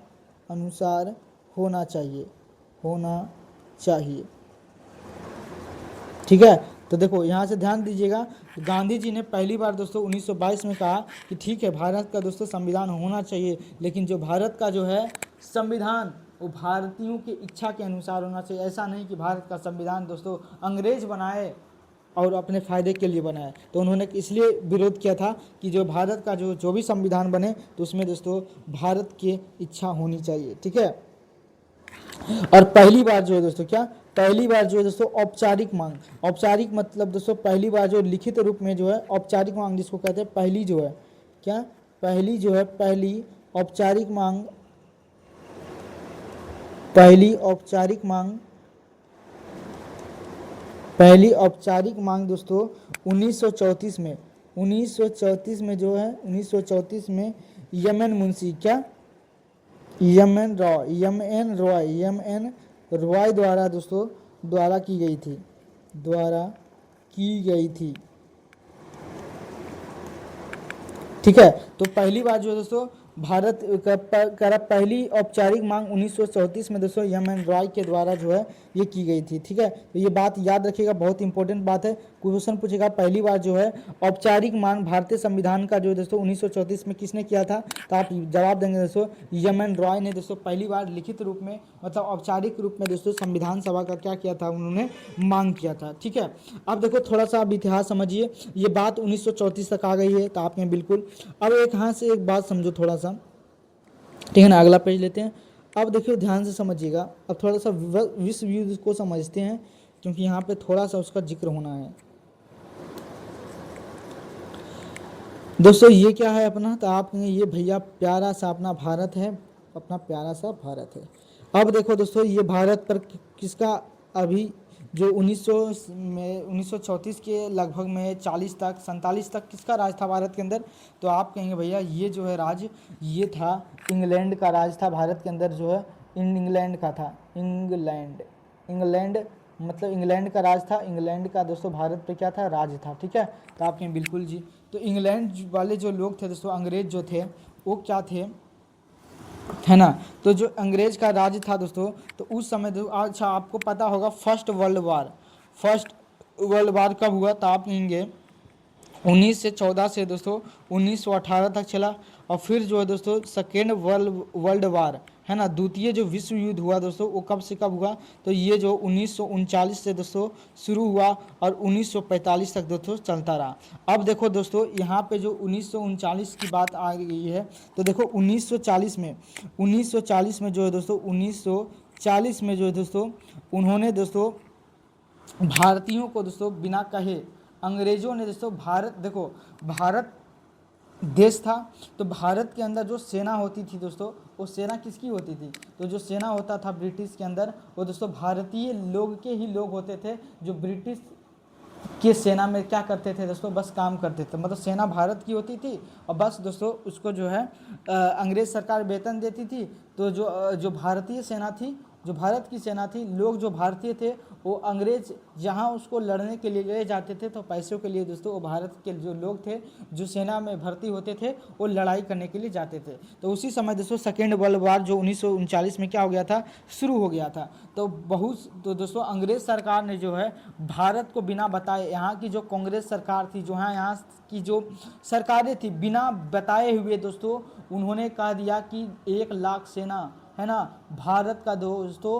अनुसार होना चाहिए, होना चाहिए। ठीक है, तो देखो यहाँ से ध्यान दीजिएगा, गांधी जी ने पहली बार दोस्तों 1922 में कहा कि ठीक है भारत का दोस्तों संविधान होना चाहिए, लेकिन जो भारत का जो है संविधान वो भारतीयों की इच्छा के अनुसार होना चाहिए। ऐसा नहीं कि भारत का संविधान दोस्तों अंग्रेज बनाए और अपने फ़ायदे के लिए बनाए। तो उन्होंने इसलिए विरोध किया था कि जो भारत का जो भी संविधान बने तो उसमें दोस्तों भारत की इच्छा होनी चाहिए। ठीक है, और पहली बार जो है दोस्तों, क्या पहली बार जो है दोस्तों औपचारिक मांग, औपचारिक मतलब दोस्तों पहली बार जो लिखित रूप में जो है औपचारिक मांग जिसको कहते हैं, पहली जो है क्या, पहली जो है पहली औपचारिक मांग, पहली औपचारिक मांग, पहली औपचारिक मांग दोस्तों 1934 में, 1934 में जो है 1934 में यमन मुंशी, क्या यमन रॉय, यमन रॉय द्वारा दोस्तों द्वारा की गई थी, द्वारा की गई थी। ठीक है, तो पहली बार जो है दोस्तों भारत का पहली औपचारिक मांग 1934 में दोस्तों यमन रॉय के द्वारा जो है ये की गई थी। ठीक है, तो ये बात याद रखिएगा, बहुत इंपॉर्टेंट बात है, क्वेश्चन पूछेगा पहली बार जो है औपचारिक मांग भारतीय संविधान का जो दोस्तों 1934 में किसने किया था, तो आप जवाब देंगे दोस्तों यमन रॉय ने दोस्तों पहली बार लिखित रूप में मतलब औपचारिक रूप में दोस्तों संविधान सभा का क्या किया था, उन्होंने मांग किया था। ठीक है, अब देखो थोड़ा सा आप इतिहास समझिए, ये बात 1934 तक आ गई है तो आपने बिल्कुल, अब एक यहाँ से एक बात समझो थोड़ा सा, ठीक है ना, अगला पेज लेते हैं। अब देखिए ध्यान से समझिएगा, अब थोड़ा सा विश्व युद्ध को समझते हैं क्योंकि यहाँ पे थोड़ा सा उसका जिक्र होना है। दोस्तों ये क्या है अपना, तो आप कहेंगे ये भैया प्यारा सा अपना भारत है, अपना प्यारा सा भारत है। अब देखो दोस्तों ये भारत पर किसका अभी जो 1900 में 1934 के लगभग में 40 तक 47 तक किसका राज था भारत के अंदर, तो आप कहेंगे भैया ये जो है राज ये था इंग्लैंड का राज था भारत के अंदर, जो है इंग्लैंड का था, इंग्लैंड मतलब इंग्लैंड का राज था, इंग्लैंड का दोस्तों भारत पे क्या था, राज था। ठीक है, तो आप कहें बिल्कुल जी, तो इंग्लैंड वाले जो लोग थे दोस्तों अंग्रेज जो थे वो क्या थे, है ना, तो जो अंग्रेज का राज था दोस्तों, तो उस समय अच्छा आपको पता होगा फर्स्ट वर्ल्ड वार कब हुआ, तो आप कहेंगे 1914 से दोस्तों 1918 तक चला, और फिर जो है दोस्तों सेकेंड वर्ल्ड वार है ना, द्वितीय जो विश्व युद्ध हुआ दोस्तों वो कब से कब हुआ, तो ये जो 1939 से दोस्तों शुरू हुआ और 1945 तक दोस्तों चलता रहा। अब देखो दोस्तों यहाँ पे जो 1939 की बात आ गई है, तो देखो 1940 में जो है दोस्तों 1940 में जो है दोस्तों उन्होंने दोस्तों भारतीयों को दोस्तों बिना कहे अंग्रेजों ने दोस्तों भारत, देखो भारत देश था तो भारत के अंदर जो सेना होती थी दोस्तों वो सेना किसकी होती थी, तो जो सेना होता था ब्रिटिश के अंदर वो दोस्तों भारतीय लोग के ही लोग होते थे, जो ब्रिटिश के सेना में क्या करते थे दोस्तों, बस काम करते थे, मतलब सेना भारत की होती थी और बस दोस्तों उसको जो है अंग्रेज सरकार वेतन देती थी, तो जो भारतीय सेना थी, जो भारत की सेना थी, लोग जो भारतीय थे वो अंग्रेज जहाँ उसको लड़ने के लिए ले जाते थे तो पैसों के लिए दोस्तों वो भारत के जो लोग थे जो सेना में भर्ती होते थे वो लड़ाई करने के लिए जाते थे। तो उसी समय दोस्तों सेकेंड वर्ल्ड वार जो 1939 में क्या हो गया था, शुरू हो गया था। तो दोस्तों अंग्रेज सरकार ने जो है भारत को बिना बताए, यहाँ की जो कांग्रेस सरकार थी, जो है यहाँ की जो सरकारें थी, बिना बताए हुए दोस्तों उन्होंने कह दिया कि 1 लाख सेना है ना भारत का दोस्तों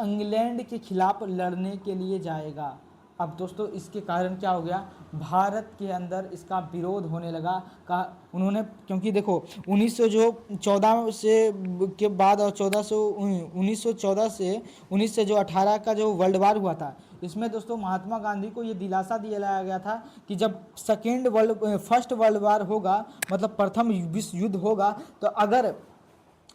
इंग्लैंड के खिलाफ लड़ने के लिए जाएगा। अब दोस्तों इसके कारण क्या हो गया, भारत के अंदर इसका विरोध होने लगा का उन्होंने, क्योंकि देखो 1914 से के बाद और 1914 से 19 से जो 18 का जो वर्ल्ड वार हुआ था, इसमें दोस्तों महात्मा गांधी को ये दिलासा दिलाया गया था कि जब फर्स्ट वर्ल्ड वार होगा, मतलब प्रथम विश्व युद्ध होगा, तो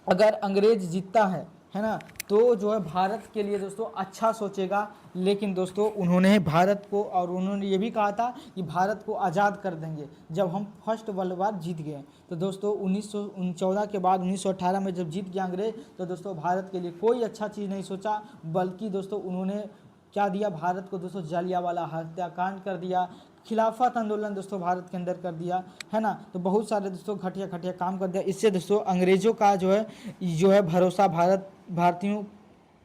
अगर अंग्रेज जीतता है ना, तो जो है भारत के लिए दोस्तों अच्छा सोचेगा। लेकिन दोस्तों उन्होंने भारत को, और उन्होंने ये भी कहा था कि भारत को आज़ाद कर देंगे जब हम फर्स्ट वर्ल्ड वार जीत गए। तो दोस्तों 1914 के बाद 1918 में जब जीत गया अंग्रेज, तो दोस्तों भारत के लिए कोई अच्छा चीज़ नहीं सोचा, बल्कि दोस्तों उन्होंने क्या दिया भारत को दोस्तों, जालियांवाला हत्याकांड कर दिया, खिलाफत आंदोलन दोस्तों भारत के अंदर कर दिया, है ना। तो बहुत सारे दोस्तों घटिया घटिया काम कर दिया। इससे दोस्तों अंग्रेज़ों का जो है भरोसा भारतीयों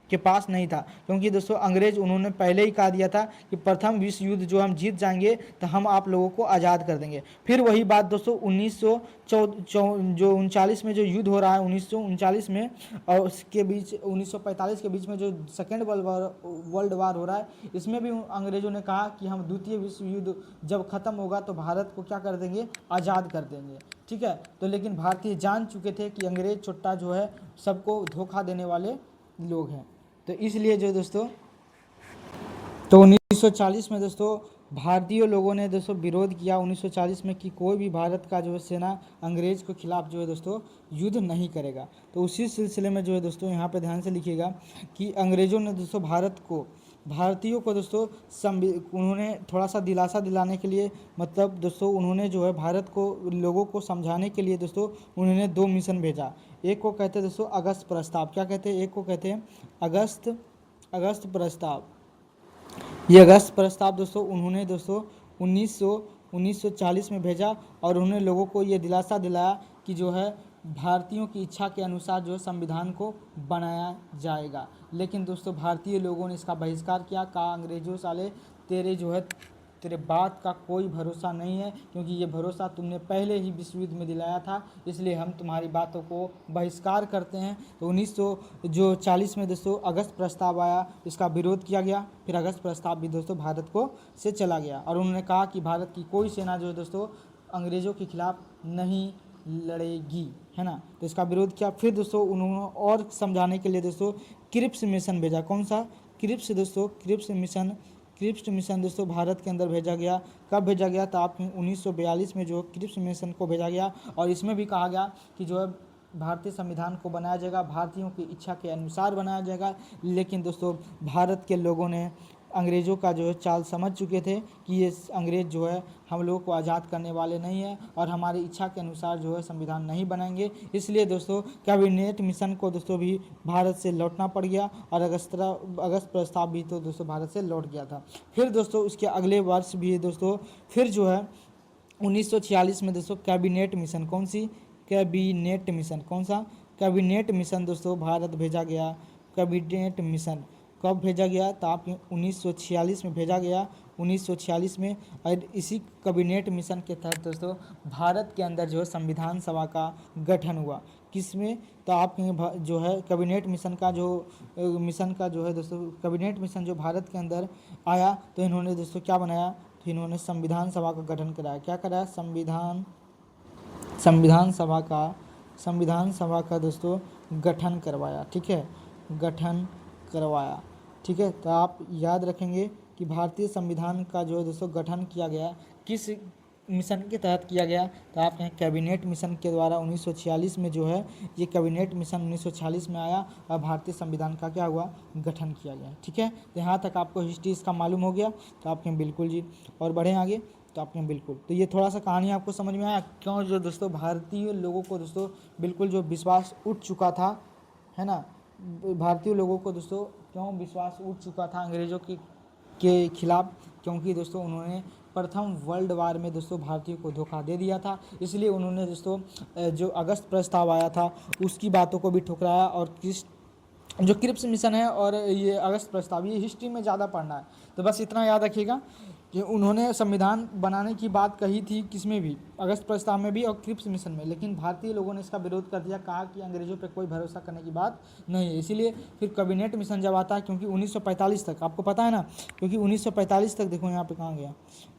के पास नहीं था, क्योंकि दोस्तों अंग्रेज उन्होंने पहले ही कहा दिया था कि प्रथम विश्व युद्ध जो हम जीत जाएंगे तो हम आप लोगों को आज़ाद कर देंगे। फिर वही बात दोस्तों 1939 में जो युद्ध हो रहा है 1939 में, और उसके बीच 1945 के बीच में जो सेकेंड वर्ल्ड वार हो रहा है, इसमें भी अंग्रेज़ों ने कहा कि हम द्वितीय विश्व युद्ध जब ख़त्म होगा तो भारत को क्या कर देंगे, आज़ाद कर देंगे। ठीक है, तो लेकिन भारतीय जान चुके थे कि अंग्रेज चुट्टा जो है सबको धोखा देने वाले लोग हैं। तो इसलिए जो दोस्तों तो 1940 में दोस्तों भारतीय लोगों ने दोस्तों विरोध किया 1940 में कि कोई भी भारत का जो है सेना अंग्रेज के खिलाफ जो है दोस्तों युद्ध नहीं करेगा। तो उसी सिलसिले में जो है दोस्तों यहाँ पे ध्यान से लिखिएगा कि अंग्रेज़ों ने दोस्तों भारतीयों को दोस्तों उन्होंने थोड़ा सा दिलासा दिलाने के लिए, मतलब दोस्तों उन्होंने जो है भारत को लोगों को समझाने के लिए दोस्तों उन्होंने 2 मिशन भेजा। एक को कहते हैं दोस्तों अगस्त प्रस्ताव, क्या कहते हैं, एक को कहते हैं अगस्त प्रस्ताव। ये अगस्त प्रस्ताव दोस्तों उन्होंने दोस्तों 1940 में भेजा, और उन्होंने लोगों को ये दिलासा दिलाया कि जो है भारतीयों की इच्छा के अनुसार जो है संविधान को बनाया जाएगा। लेकिन दोस्तों भारतीय लोगों ने इसका बहिष्कार किया, कहा अंग्रेजों साले तेरे बात का कोई भरोसा नहीं है, क्योंकि ये भरोसा तुमने पहले ही विश्व युद्ध में दिलाया था, इसलिए हम तुम्हारी बातों को बहिष्कार करते हैं। तो 1940 में दोस्तों अगस्त प्रस्ताव आया, इसका विरोध किया गया। फिर अगस्त प्रस्ताव भी दोस्तों भारत को से चला गया, और उन्होंने कहा कि भारत की कोई सेना जो है दोस्तों अंग्रेज़ों के खिलाफ नहीं लड़ेगी, है ना। तो इसका विरोध किया। फिर दोस्तों उन्होंने और समझाने के लिए दोस्तों क्रिप्स मिशन भेजा। कौन सा, क्रिप्स दोस्तों, क्रिप्स मिशन दोस्तों भारत के अंदर भेजा गया। कब भेजा गया, तो आप 1942 में जो क्रिप्स मिशन को भेजा गया, और इसमें भी कहा गया कि जो है भारतीय संविधान को बनाया जाएगा, भारतीयों की इच्छा के अनुसार बनाया जाएगा। लेकिन दोस्तों भारत के लोगों ने अंग्रेज़ों का जो है चाल समझ चुके थे कि ये अंग्रेज़ जो है हम लोगों को आज़ाद करने वाले नहीं हैं, और हमारी इच्छा के अनुसार जो है संविधान नहीं बनाएंगे। इसलिए दोस्तों कैबिनेट मिशन को दोस्तों भी भारत से लौटना पड़ गया, और अगस्त प्रस्ताव भी तो दोस्तों भारत से लौट गया था। फिर दोस्तों उसके अगले वर्ष भी दोस्तों फिर जो है 1946 में दोस्तों कैबिनेट मिशन, कौन सी, कैबिनेट मिशन, कौन सा, कैबिनेट मिशन दोस्तों भारत भेजा गया। कैबिनेट मिशन कब भेजा गया, तो आप 1946 में भेजा गया, 1946 में। और इसी कैबिनेट मिशन के तहत दोस्तों भारत के अंदर जो है संविधान सभा का गठन हुआ। किसमें, तो आप जो है कैबिनेट मिशन का जो है दोस्तों कैबिनेट मिशन जो भारत के अंदर आया, तो इन्होंने दोस्तों क्या बनाया, तो इन्होंने संविधान सभा का गठन कराया। क्या कराया, संविधान सभा का दोस्तों गठन करवाया। ठीक है, गठन करवाया। ठीक है, तो आप याद रखेंगे कि भारतीय संविधान का जो है दोस्तों गठन किया गया किस मिशन के तहत किया गया, तो आप कहें कैबिनेट मिशन के द्वारा 1946 में जो है ये कैबिनेट मिशन 1946 में आया, और भारतीय संविधान का क्या हुआ, गठन किया गया। ठीक है, तो यहाँ तक आपको हिस्ट्री इसका मालूम हो गया, तो आप कहें बिल्कुल जी। और बढ़ें आगे, तो आपने बिल्कुल, तो ये थोड़ा सा कहानी आपको समझ में आया क्यों जो दोस्तों भारतीय लोगों को दोस्तों बिल्कुल जो विश्वास उठ चुका था, है ना, भारतीय लोगों को दोस्तों क्यों विश्वास उठ चुका था अंग्रेज़ों के खिलाफ, क्योंकि दोस्तों उन्होंने प्रथम वर्ल्ड वार में दोस्तों भारतीयों को धोखा दे दिया था। इसलिए उन्होंने दोस्तों जो अगस्त प्रस्ताव आया था उसकी बातों को भी ठुकराया, और जो क्रिप्स मिशन है और ये अगस्त प्रस्ताव, ये हिस्ट्री में ज़्यादा पढ़ना है, तो बस इतना याद रखिएगा कि उन्होंने संविधान बनाने की बात कही थी, किसमें भी, अगस्त प्रस्ताव में भी और क्रिप्स मिशन में। लेकिन भारतीय लोगों ने इसका विरोध कर दिया, कहा कि अंग्रेज़ों पे कोई भरोसा करने की बात नहीं है। इसीलिए फिर कैबिनेट मिशन जब आता है, क्योंकि 1945 तक आपको पता है ना, क्योंकि 1945 तक देखो यहाँ पे कहाँ गया,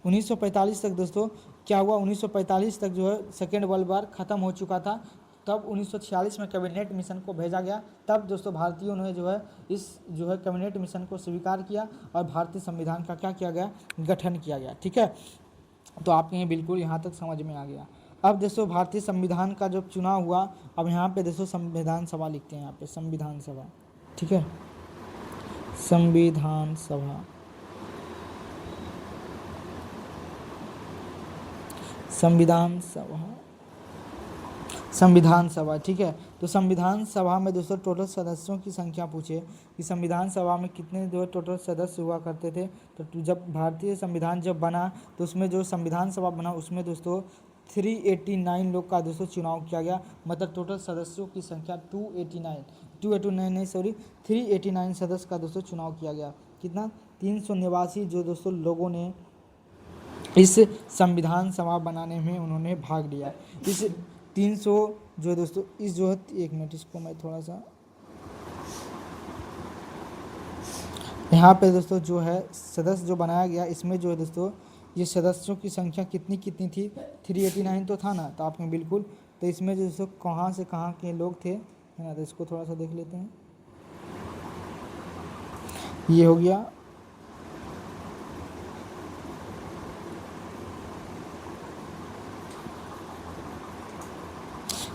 1945 तक दोस्तों क्या हुआ, 1945 तक जो है सेकेंड वर्ल्ड वार ख़त्म हो चुका था। तब 1946 में कैबिनेट मिशन को भेजा गया। तब दोस्तों भारतीयों ने जो है इस जो है कैबिनेट मिशन को स्वीकार किया, और भारतीय संविधान का क्या किया गया, गठन किया गया। ठीक है, तो आपके ये बिल्कुल यहाँ तक समझ में आ गया। अब दोस्तों भारतीय संविधान का जब चुनाव हुआ, अब यहाँ पे दोस्तों संविधान सभा लिखते हैं, यहाँ पे संविधान सभा, ठीक है, संविधान सभा, संविधान सभा, संविधान सभा, ठीक है। तो संविधान सभा में दोस्तों टोटल सदस्यों की संख्या पूछे कि संविधान सभा में कितने जो टोटल सदस्य हुआ करते थे। तो जब भारतीय संविधान जब बना तो उसमें जो संविधान सभा बना उसमें दोस्तों 389 लोग का दोस्तों चुनाव किया गया, मतलब टोटल सदस्यों की संख्या 289 नहीं सॉरी 389 सदस्य का दोस्तों चुनाव किया गया। कितना? 389 जो दोस्तों लोगों ने इस संविधान सभा बनाने में उन्होंने भाग लिया। इस 300 जो है दोस्तों इस जो है, एक मिनट इसको मैं थोड़ा सा यहाँ पे दोस्तों जो है सदस्य जो बनाया गया, इसमें जो है दोस्तों ये सदस्यों की संख्या कितनी कितनी थी? 389 तो था ना, तो आपने बिल्कुल, तो इसमें जो दोस्तों कहाँ से कहाँ के लोग थे, है ना, तो इसको थोड़ा सा देख लेते हैं। ये हो गया,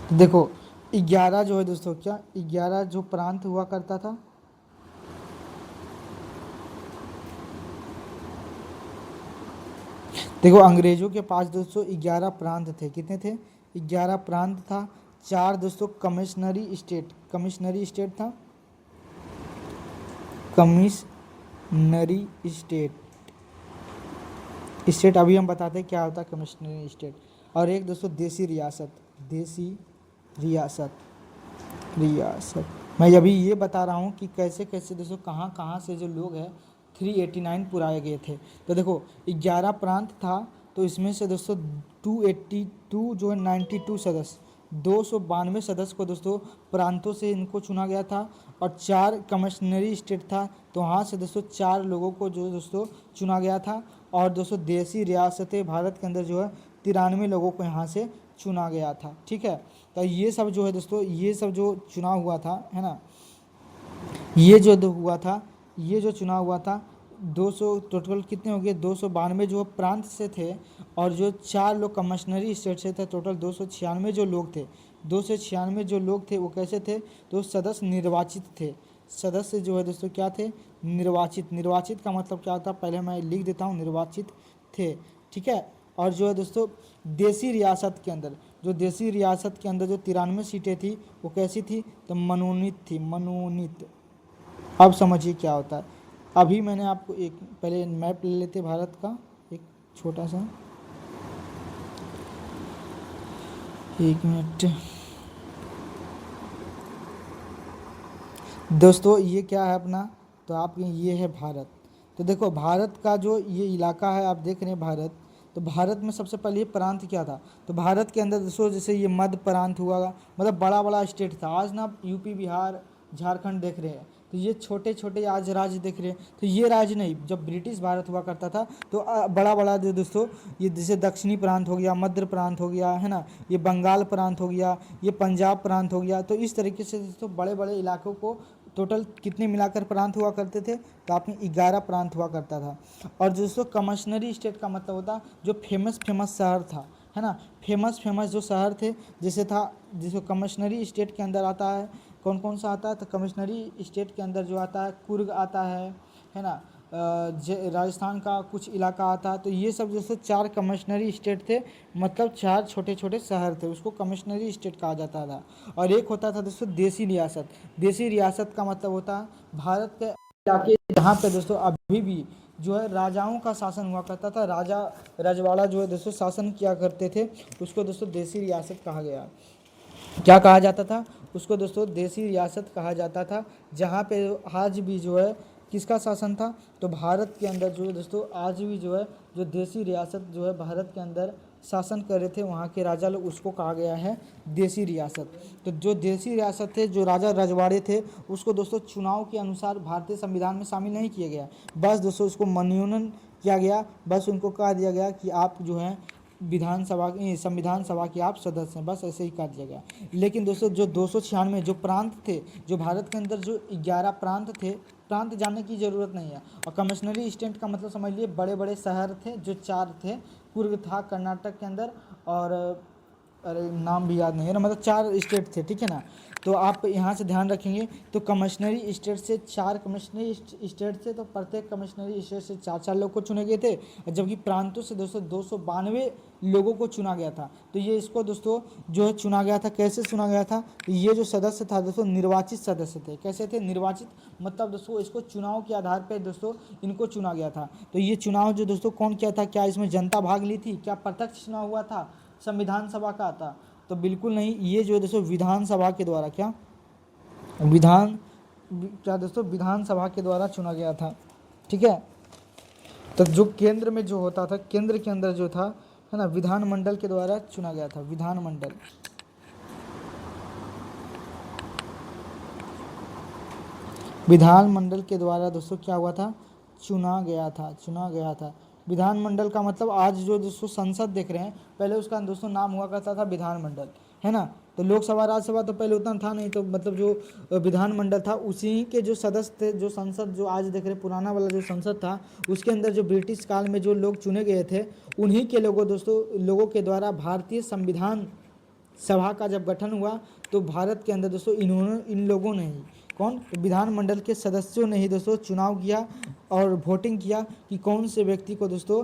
तो देखो 11 जो है दोस्तों, क्या 11 जो प्रांत हुआ करता था, देखो अंग्रेजों के पास दोस्तों 11 प्रांत थे। कितने थे? 11 प्रांत था। 4 दोस्तों कमिश्नरी स्टेट था, कमिश्नरी स्टेट अभी हम बताते हैं क्या होता है कमिश्नरी स्टेट। और एक दोस्तों देसी रियासत। मैं अभी ये बता रहा हूँ कि कैसे कैसे दोस्तों कहाँ कहाँ से जो लोग हैं 389 पुराए गए थे। तो देखो 11 प्रांत था, तो इसमें से दोस्तों 282 जो है 92 सदस्य, 292 सदस्य को दोस्तों प्रांतों से इनको चुना गया था। और 4 कमिश्नरी स्टेट था, तो वहाँ से दोस्तों 4 लोगों को जो दोस्तों चुना गया था। और दोस्तों देसी रियासतें भारत के अंदर जो है 93 लोगों को यहाँ से चुना गया था, ठीक है। तो ये सब जो है दोस्तों, ये सब जो चुनाव हुआ था, है ना, ये जो चुनाव हुआ था 200 टोटल कितने हो गए? 292 जो प्रांत से थे, और जो 4 लोग कमिश्नरी स्टेट से थे, टोटल 296 जो लोग थे। 296 जो लोग थे वो कैसे थे? तो सदस्य निर्वाचित थे। सदस्य जो है दोस्तों क्या थे? निर्वाचित का मतलब क्या होता है, पहले मैं लिख देता हूँ, निर्वाचित थे, ठीक है। और जो है दोस्तों देसी रियासत के अंदर जो 93 सीटें थी वो कैसी थी? तो मनोनीत थी, मनोनीत। अब समझिए क्या होता है। अभी मैंने आपको एक पहले मैप ले लेते भारत का, एक छोटा सा, एक मिनट दोस्तों, ये क्या है अपना? तो आप ये है भारत। तो देखो भारत का जो ये इलाका है आप देख रहे हैं भारत, तो भारत में सबसे पहले ये प्रांत क्या था? तो भारत के अंदर दोस्तों जैसे ये मध्य प्रांत हुआ, मतलब बड़ा बड़ा स्टेट था। आज ना यूपी बिहार झारखंड देख रहे हैं, तो ये छोटे छोटे आज राज्य देख रहे हैं। तो ये राज्य नहीं, जब ब्रिटिश भारत हुआ करता था तो बड़ा बड़ा जो दोस्तों ये जैसे दक्षिणी प्रांत हो गया, मध्य प्रांत हो गया, है ना, ये बंगाल प्रांत हो गया, ये पंजाब प्रांत हो गया। तो इस तरीके से दोस्तों बड़े बड़े इलाकों को टोटल कितने मिलाकर प्रांत हुआ करते थे? तो आपने 11 प्रांत हुआ करता था। और दोस्तों कमिश्नरी स्टेट का मतलब होता जो फेमस शहर था, है ना, फेमस जो शहर थे, जैसे था, जिसको कमिश्नरी स्टेट के अंदर आता है, कौन कौन सा आता है? तो कमिश्नरी स्टेट के अंदर जो आता है कुर्ग आता है ना, राजस्थान का कुछ इलाका आता है। तो ये सब जैसे 4 कमिश्नरी स्टेट थे, मतलब 4 छोटे छोटे शहर थे, उसको कमिश्नरी स्टेट कहा जाता था। और एक होता था दोस्तों देसी रियासत का मतलब होता है भारत के इलाके जहाँ पे दोस्तों अभी भी जो है राजाओं का शासन हुआ करता था, राजा रजवाड़ा जो है दोस्तों शासन किया करते थे, उसको दोस्तों देसी रियासत कहा गया। क्या कहा जाता था उसको दोस्तों? देसी रियासत कहा जाता था। जहाँ पे आज भी जो है किसका शासन था? तो भारत के अंदर जो है दोस्तों आज भी जो है जो देसी रियासत जो है भारत के अंदर शासन कर रहे थे वहाँ के राजा लोग, उसको कहा गया है देसी रियासत। तो जो देसी रियासत थे, जो राजा रजवाड़े थे, उसको दोस्तों चुनाव के अनुसार भारतीय संविधान में शामिल नहीं किया गया। बस दोस्तों उसको मनोनयन किया गया, बस उनको कह दिया गया कि आप जो हैं संविधान सभा के आप सदस्य हैं, बस ऐसे ही कर दिया गया। लेकिन दोस्तों जो 296 जो प्रांत थे, जो भारत के अंदर जो 11 प्रांत थे, प्रांत जानने की ज़रूरत नहीं है। और कमिश्नरी स्टेट का मतलब समझ लिए बड़े बड़े शहर थे, जो 4 थे। कुर्ग था कर्नाटक के अंदर, और अरे नाम भी याद नहीं है ना, मतलब 4 स्टेट थे, ठीक है ना। तो आप यहाँ से ध्यान रखेंगे तो कमिश्नरी स्टेट से 4 कमिश्नरी स्टेट थे, तो प्रत्येक कमिश्नरी स्टेट से 4-4 लोग को चुने गए थे, जबकि प्रांतों से दोस्तों 292 लोगों को चुना गया था। तो ये इसको दोस्तों जो है चुना गया था, कैसे चुना गया था, तो ये जो सदस्य था दोस्तों निर्वाचित सदस्य थे। कैसे थे? निर्वाचित, मतलब दोस्तों इसको चुनाव के आधार पर दोस्तों इनको चुना गया था। तो ये चुनाव जो दोस्तों कौन किया था, क्या इसमें जनता भाग ली थी, क्या प्रत्यक्ष चुनाव हुआ था, संविधान सभा का आता? तो बिल्कुल नहीं, ये जो है दोस्तों विधानसभा के द्वारा विधान क्या दोस्तों विधानसभा के द्वारा चुना गया था, ठीक है। तो जो केंद्र में जो होता था, केंद्र के अंदर जो था है ना, विधानमंडल के द्वारा चुना गया था, विधानमंडल के द्वारा दोस्तों क्या हुआ था, चुना गया था। विधानमंडल का मतलब आज जो दोस्तों संसद देख रहे हैं, पहले उसका दोस्तों नाम हुआ करता था विधानमंडल, है ना। तो लोकसभा राज्यसभा तो पहले उतना था नहीं, तो मतलब जो विधानमंडल था उसी के जो सदस्य थे, जो संसद जो आज देख रहे पुराना वाला जो संसद था, उसके अंदर जो ब्रिटिश काल में जो लोग चुने गए थे, उन्हीं के लोगों के द्वारा भारतीय संविधान सभा का जब गठन हुआ, तो भारत के अंदर दोस्तों इन लोगों ने ही, कौन, तो विधानमंडल के सदस्यों ने ही दोस्तों चुनाव किया और वोटिंग किया कि कौन से व्यक्ति को दोस्तों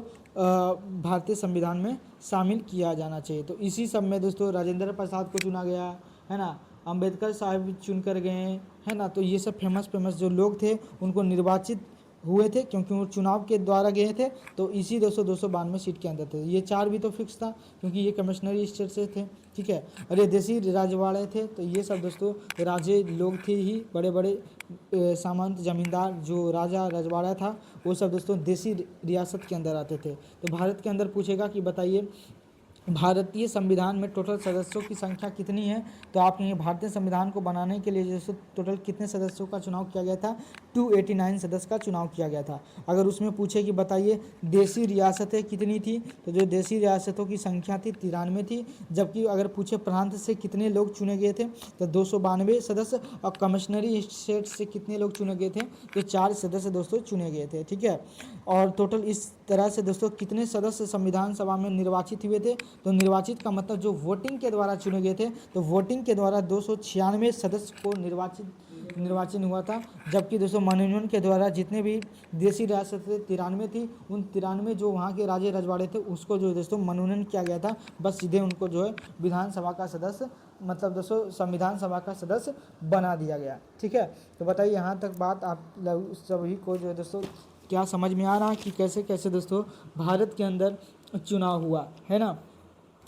भारतीय संविधान में शामिल किया जाना चाहिए। तो इसी सब में दोस्तों राजेंद्र प्रसाद को चुना गया, है ना, अंबेडकर साहब भी चुन कर गए, है ना। तो ये सब फेमस जो लोग थे उनको निर्वाचित हुए थे, क्योंकि वो चुनाव के द्वारा गए थे। तो इसी 292 सीट के अंदर थे। ये 4 भी तो फिक्स था, क्योंकि ये कमिश्नरी स्टेट से थे, ठीक है। और ये देसी राजवाड़े थे, तो ये सब दोस्तों राजे लोग थे ही, बड़े बड़े सामंत जमींदार, जो राजा रजवाड़ा था वो सब दोस्तों देसी रियासत के अंदर आते थे। तो भारत के अंदर पूछेगा कि बताइए भारतीय संविधान में टोटल सदस्यों की संख्या कितनी है, तो आप कहेंगे भारतीय संविधान को बनाने के लिए जैसे टोटल कितने सदस्यों का चुनाव किया गया था, 289 सदस्य का चुनाव किया गया था। अगर उसमें पूछे कि बताइए देसी रियासतें कितनी थी, तो जो देसी रियासतों की संख्या थी 93 थी। जबकि अगर पूछे प्रांत से कितने लोग चुने गए थे, तो 292 सदस्य, और कमिश्नरी स्टेट से कितने लोग चुने गए थे, तो 4 सदस्य दोस्तों चुने गए थे, ठीक है। और टोटल इस तरह से दोस्तों कितने सदस्य संविधान सभा में निर्वाचित हुए थे, तो निर्वाचित का मतलब जो वोटिंग के द्वारा चुने गए थे, तो वोटिंग के द्वारा 296 सदस्य को निर्वाचन हुआ था। जबकि दोस्तों मनोनयन के द्वारा जितने भी देसी रियासतें 93 थी, उन 93 जो वहाँ के राजे रजवाड़े थे उसको जो दोस्तों मनोनयन किया गया था, बस सीधे उनको जो है विधानसभा का सदस्य, मतलब दोस्तों संविधान सभा का सदस्य बना दिया गया, ठीक है। तो बताइए यहाँ तक बात आप सभी को जो है दोस्तों क्या समझ में आ रहा है कि कैसे कैसे दोस्तों भारत के अंदर चुनाव हुआ, है ना।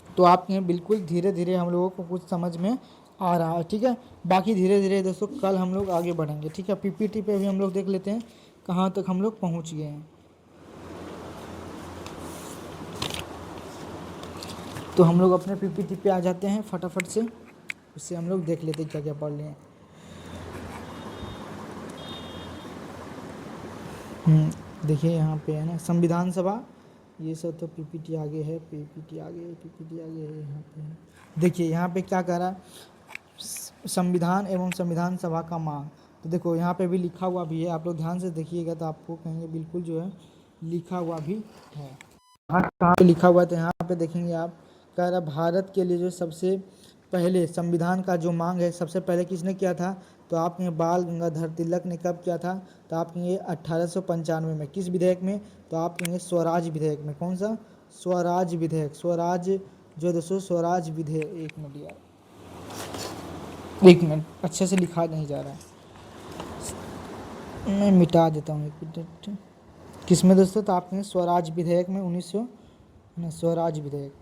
तो आप ये बिल्कुल धीरे धीरे हम लोगों को कुछ समझ में आ रहा है, ठीक है। बाकी धीरे धीरे दोस्तों कल हम लोग आगे बढ़ेंगे, ठीक है। पीपीटी पे भी हम लोग देख लेते हैं कहाँ तक हम लोग पहुँच गए हैं। तो हम लोग अपने पीपीटी पे आ जाते हैं फटाफट से, उससे हम लोग देख लेते हैं क्या क्या पढ़ लिए। देखिए यहाँ पे है ना संविधान सभा, ये सब तो पीपीटी आगे है, पीपीटी आगे है, यहाँ पे है। देखिए यहाँ पे क्या कह रहा है, संविधान एवं संविधान सभा का मांग। तो देखो यहाँ पे भी लिखा हुआ भी है, आप लोग ध्यान से देखिएगा तो आपको कहेंगे बिल्कुल जो है लिखा हुआ भी है। कहाँ पे लिखा हुआ है, तो यहाँ पे देखेंगे आप, कह रहा भारत के लिए जो सबसे पहले संविधान का जो मांग है सबसे पहले किसने किया था, तो आपने बाल गंगाधर तिलक ने कब किया था, तो आप कहेंगे 1895 में। किस विधेयक में, तो आप कहेंगे स्वराज विधेयक में। कौन सा, स्वराज विधेयक, स्वराज जो दोस्तों स्वराज विधेयक, एक मिनट अच्छे से लिखा नहीं जा रहा है, मैं मिटा देता हूँ एक मिनट। किस में दोस्तों, तो आप कहेंगे स्वराज विधेयक में, 1900 स्वराज विधेयक,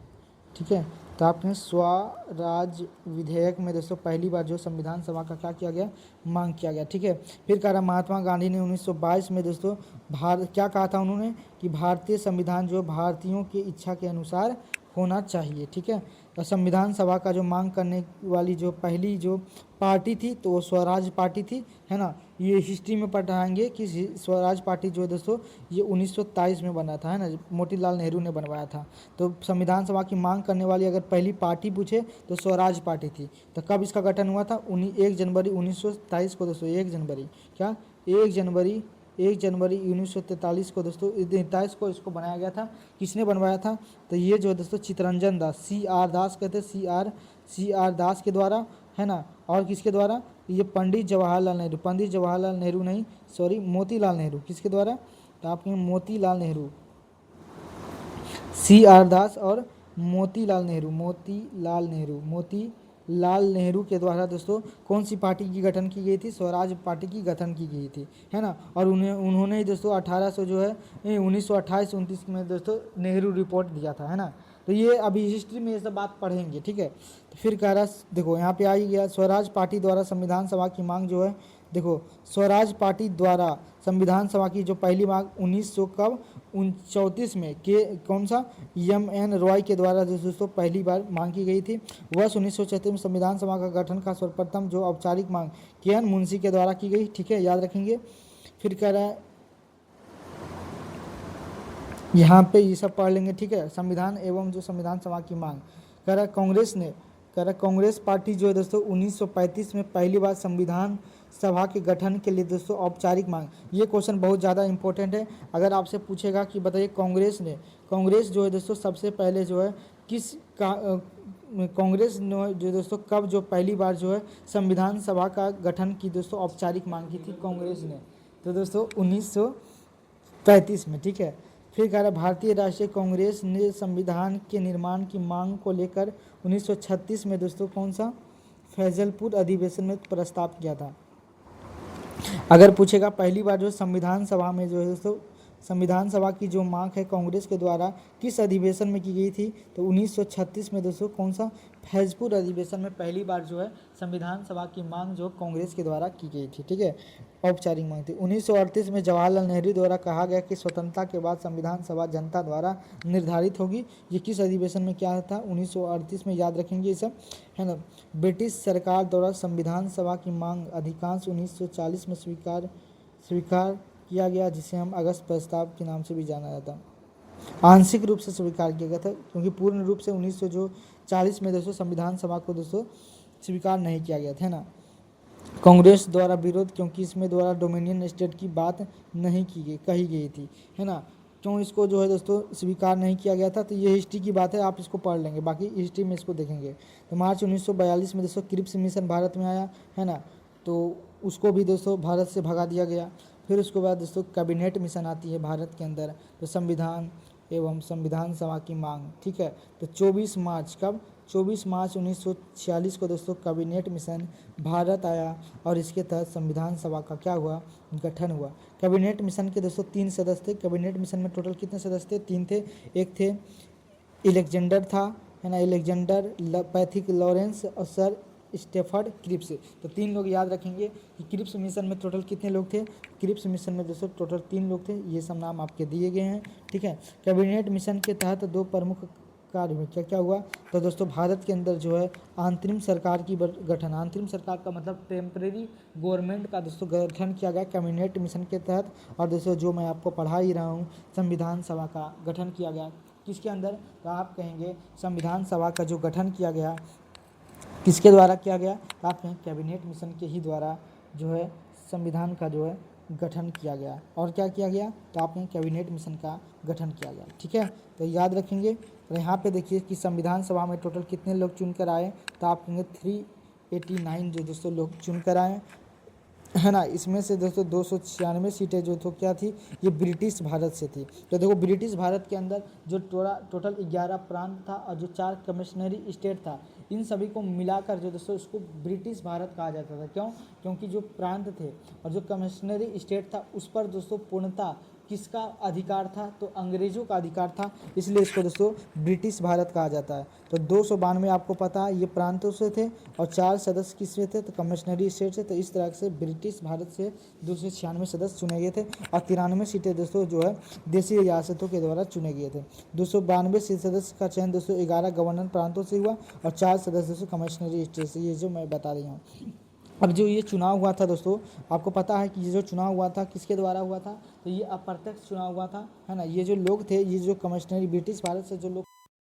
ठीक है। तो आपने स्वराज विधेयक में दोस्तों पहली बार जो संविधान सभा का क्या किया गया, मांग किया गया, ठीक है। फिर कह रहा महात्मा गांधी ने 1922 में दोस्तों क्या कहा था उन्होंने, कि भारतीय संविधान जो भारतीयों की इच्छा के अनुसार होना चाहिए, ठीक है। तो संविधान सभा का जो मांग करने वाली जो पहली जो पार्टी थी, तो वो स्वराज पार्टी थी, है ना। ये हिस्ट्री में पढ़ाएंगे कि स्वराज पार्टी जो है दोस्तों ये 1923 में बना था, है ना, मोतीलाल नेहरू ने बनवाया था। तो संविधान सभा की मांग करने वाली अगर पहली पार्टी पूछे तो स्वराज पार्टी थी। तो कब इसका गठन हुआ था, 1 जनवरी 1923 को दोस्तों, 1 जनवरी क्या, 1 जनवरी 1 जनवरी 1943 को दोस्तों 43 को इसको बनाया गया था। किसने बनवाया था? तो ये जो है दोस्तों चित्तरंजन दास, CR दास कहते हैं, CR दास के द्वारा, है ना। और किसके द्वारा? ये पंडित जवाहरलाल नेहरू, पंडित जवाहरलाल नेहरू नहीं, सॉरी, मोतीलाल नेहरू। किसके द्वारा? तो आपके मोतीलाल नेहरू, CR दास और मोतीलाल नेहरू के द्वारा दोस्तों कौन सी पार्टी की गठन की गई थी? स्वराज पार्टी की गठन की गई थी, है ना। और उन्होंने ही दोस्तों 1800 जो है 1928-29 में दोस्तों नेहरू रिपोर्ट दिया था, है ना। तो ये अभी हिस्ट्री में ये सब बात पढ़ेंगे, ठीक है। तो फिर कह रहा देखो यहाँ पे आ ही गया, स्वराज पार्टी द्वारा संविधान सभा की मांग जो है, देखो स्वराज पार्टी द्वारा संविधान सभा की जो पहली मांग 1900 कब 34 में के कौन सा MN रॉय के द्वारा दोस्तों पहली बार मांग की गई थी। वर्ष 1934 में संविधान सभा का गठन का सर्वप्रथम जो औपचारिक मांग KN मुंशी के द्वारा की गई, ठीक है, याद रखेंगे। फिर कह रहा है यहाँ पे ये सब पढ़ लेंगे, ठीक है। संविधान एवं जो संविधान सभा की मांग कह रहा कांग्रेस पार्टी जो है दोस्तों 1935 में पहली बार संविधान सभा के गठन के लिए दोस्तों औपचारिक मांग। ये क्वेश्चन बहुत ज़्यादा इंपॉर्टेंट है। अगर आपसे पूछेगा कि बताइए कांग्रेस जो है दोस्तों सबसे पहले जो है कांग्रेस ने जो दोस्तों कब जो पहली बार जो है संविधान सभा का गठन की दोस्तों औपचारिक मांग की थी कांग्रेस ने? तो दोस्तों 1935 में, ठीक है। फिर कह रहा भारतीय राष्ट्रीय कांग्रेस ने संविधान के निर्माण की मांग को लेकर 1936 में दोस्तों कौन सा फैजलपुर अधिवेशन में प्रस्ताव किया था। अगर पूछेगा पहली बार जो संविधान सभा में जो है दोस्तों संविधान सभा की जो मांग है कांग्रेस के द्वारा किस अधिवेशन में की गई थी? तो 1936 में दोस्तों कौन सा फैजपुर अधिवेशन में पहली बार जो है संविधान सभा की मांग जो कांग्रेस के द्वारा की गई थी, ठीक है, औपचारिक मांग थी। 1938 में जवाहरलाल नेहरू द्वारा कहा गया कि स्वतंत्रता के बाद संविधान सभा जनता द्वारा निर्धारित होगी। ये किस अधिवेशन में क्या था? 1938 में, याद रखेंगे ये सब, है ना। ब्रिटिश सरकार द्वारा संविधान सभा की मांग अधिकांश 1940 में स्वीकार किया गया, जिसे हम अगस्त प्रस्ताव के नाम से भी जाना जाता। आंशिक रूप से स्वीकार किया गया था, क्योंकि पूर्ण रूप से 1940 में दोस्तों संविधान सभा को दोस्तों स्वीकार नहीं किया गया था, है ना। कांग्रेस द्वारा विरोध, क्योंकि इसमें द्वारा डोमिनियन स्टेट की बात नहीं कही गई थी, है ना। क्यों इसको जो है दोस्तों स्वीकार नहीं किया गया था? तो ये हिस्ट्री की बात है, आप इसको पढ़ लेंगे, बाकी हिस्ट्री में इसको देखेंगे। तो मार्च 1942 में दोस्तों क्रिप्स मिशन भारत में आया, है ना, तो उसको भी दोस्तों भारत से भगा दिया गया। फिर उसके बाद दोस्तों कैबिनेट मिशन आती है भारत के अंदर, तो संविधान एवं संविधान सभा की मांग, ठीक है। तो 24 मार्च 1946 को दोस्तों कैबिनेट मिशन भारत आया और इसके तहत संविधान सभा का क्या हुआ? गठन हुआ। कैबिनेट मिशन के दोस्तों 3 सदस्य थे। कैबिनेट मिशन में टोटल कितने सदस्य थे? 3 थे। एक थे एलेक्जेंडर था, है ना, एलेक्जेंडर, पैथिक लॉरेंस और सर स्टेफर्ड क्रिप्स। तो 3 लोग याद रखेंगे कि क्रिप्स मिशन में टोटल कितने लोग थे? क्रिप्स मिशन में दोस्तों टोटल 3 लोग थे। ये सब नाम आपके दिए गए हैं, ठीक है। कैबिनेट मिशन के तहत 2 प्रमुख कार्य हुए। क्या क्या हुआ? तो दोस्तों भारत के अंदर जो है अंतरिम सरकार की गठन, अंतरिम सरकार का मतलब टेम्परेरी गवर्नमेंट का दोस्तों गठन किया गया कैबिनेट मिशन के तहत। और दोस्तों जो मैं आपको पढ़ा ही रहा हूँ, संविधान सभा का गठन किया गया किसके अंदर? तो आप कहेंगे संविधान सभा का जो गठन किया गया किसके द्वारा किया गया? तो आप कहें कैबिनेट मिशन के ही द्वारा जो है संविधान का जो है गठन किया गया। और क्या किया गया? तो आप कहें कैबिनेट मिशन का गठन किया गया, ठीक है। तो याद रखेंगे। तो यहाँ पे देखिए कि संविधान सभा में टोटल कितने लोग चुनकर आए? तो आप कहेंगे 389 जो दोस्तों लोग चुनकर आए, है ना। इसमें से दोस्तों 296 सीटें जो तो क्या थी? ये ब्रिटिश भारत से थी। तो देखो ब्रिटिश भारत के अंदर जो टोटल 11 प्रांत था और जो 4 कमिश्नरी स्टेट था, इन सभी को मिलाकर जो दोस्तों उसको ब्रिटिश भारत कहा जाता था। क्यों? क्योंकि जो प्रांत थे और जो कमिश्नरी स्टेट था उस पर दोस्तों पूर्णतः किसका अधिकार था? तो अंग्रेजों का अधिकार था, इसलिए इसको दोस्तों ब्रिटिश भारत कहा जाता है। तो 292 आपको पता है ये प्रांतों से थे और 4 सदस्य किसमें थे? तो कमिश्नरी स्टेट से। तो इस तरह से ब्रिटिश भारत से 296 सदस्य चुने गए थे और 93 सीटें दोस्तों जो है देशी रियासतों के द्वारा चुने गए थे। 292 सदस्य का चयन दोस्तों 11 गवर्नर प्रांतों से हुआ और 4 सदस्य दोस्तों कमिश्नरी स्टेट से, ये जो मैं बता रही हूँ। अब जो ये चुनाव हुआ था दोस्तों, आपको पता है कि ये जो चुनाव हुआ था किसके द्वारा हुआ था? तो ये अप्रत्यक्ष चुनाव हुआ था, है ना। ये जो लोग थे, ये जो कमिश्नरी ब्रिटिश भारत से जो लोग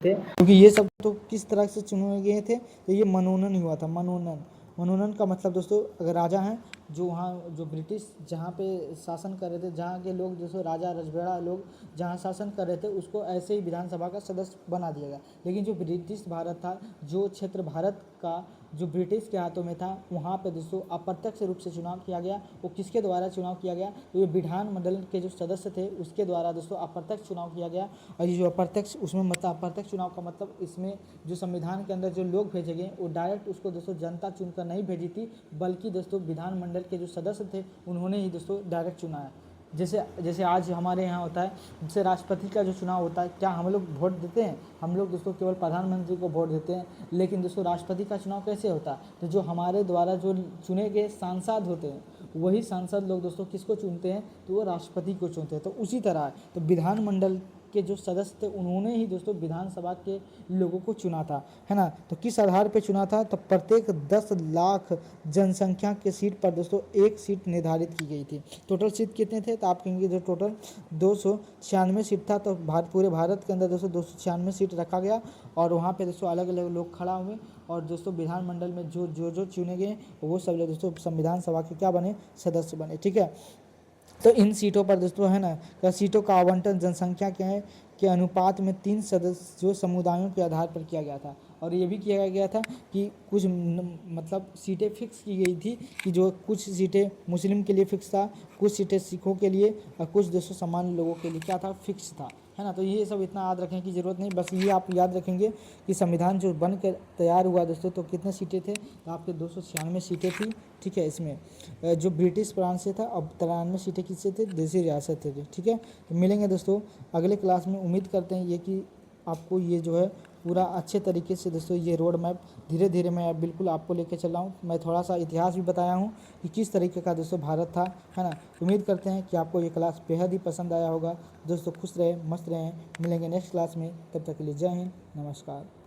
थे, क्योंकि ये सब तो किस तरह से चुने गए थे? तो ये मनोनयन हुआ था। मनोनयन का मतलब दोस्तों अगर राजा हैं जो वहाँ जो ब्रिटिश जहाँ पे शासन कर रहे थे, जहाँ के लोग जैसे राजा रजबेड़ा लोग जहाँ शासन कर रहे थे, उसको ऐसे ही विधानसभा का सदस्य बना दिया गया। लेकिन जो ब्रिटिश भारत था, जो क्षेत्र भारत का जो ब्रिटिश के हाथों में था, वहाँ पे दोस्तों अप्रत्यक्ष रूप से चुनाव किया गया। वो किसके द्वारा चुनाव किया गया? तो ये विधानमंडल के जो सदस्य थे उसके द्वारा दोस्तों अप्रत्यक्ष चुनाव किया गया। और ये जो अप्रत्यक्ष, उसमें मतलब अप्रत्यक्ष चुनाव का मतलब इसमें जो संविधान के अंदर जो लोग भेजे गए वो डायरेक्ट उसको दोस्तों जनता चुनकर नहीं भेजी थी, बल्कि दोस्तों विधानमंडल के जो सदस्य थे उन्होंने ही दोस्तों डायरेक्ट चुना है। जैसे जैसे आज हमारे यहाँ होता है, जैसे राष्ट्रपति का जो चुनाव होता है, क्या हम लोग वोट देते हैं? हम लोग दोस्तों केवल प्रधानमंत्री को वोट देते हैं। लेकिन दोस्तों राष्ट्रपति का चुनाव कैसे होता है? तो जो हमारे द्वारा जो चुने गए सांसद होते हैं, वही सांसद लोग दोस्तों किसको चुनते हैं? तो वो राष्ट्रपति को चुनते हैं। तो उसी तरह है, तो विधानमंडल के जो सदस्य थे उन्होंने ही दोस्तों विधानसभा के लोगों को चुना था, है ना। तो किस आधार पे चुना था? तो प्रत्येक 10 लाख जनसंख्या के सीट पर दोस्तों एक सीट निर्धारित की गई थी। टोटल सीट कितने थे? तो आप कहेंगे जो टोटल 296 सीट था। तो पूरे भारत के अंदर दोस्तों 296 सीट रखा गया, और वहाँ पे दोस्तों अलग अलग लोग खड़ा हुए, और दोस्तों विधानमंडल में जो चुने गए वो सब लोग दोस्तों संविधान सभा के क्या बने? सदस्य बने, ठीक है। तो इन सीटों पर दोस्तों है ना, तो सीटों का आवंटन जनसंख्या के अनुपात में 3 सदस्य जो समुदायों के आधार पर किया गया था। और ये भी किया गया था कि कुछ मतलब सीटें फिक्स की गई थी, कि जो कुछ सीटें मुस्लिम के लिए फिक्स था, कुछ सीटें सिखों के लिए, और कुछ दोस्तों सामान्य लोगों के लिए क्या था? फिक्स था, है ना। तो ये सब इतना याद रखने की ज़रूरत नहीं, बस ये आप याद रखेंगे कि संविधान जो बन कर तैयार हुआ दोस्तों, तो कितने सीटें थे? तो आपके 296 सीटें थी, ठीक है। इसमें जो ब्रिटिश प्रांत से था, अब 93 सीटें किससे थे? देसी रियासत थे, ठीक है। तो मिलेंगे दोस्तों अगले क्लास में। उम्मीद करते हैं ये कि आपको ये जो है पूरा अच्छे तरीके से दोस्तों ये रोड मैप धीरे धीरे मैं बिल्कुल आपको लेके चल रहा हूँ। मैं थोड़ा सा इतिहास भी बताया हूँ कि किस तरीके का दोस्तों भारत था, है ना। उम्मीद करते हैं कि आपको ये क्लास बेहद ही पसंद आया होगा। दोस्तों खुश रहें, मस्त रहें, मिलेंगे नेक्स्ट क्लास में। तब तक के लिए जय हिंद, नमस्कार।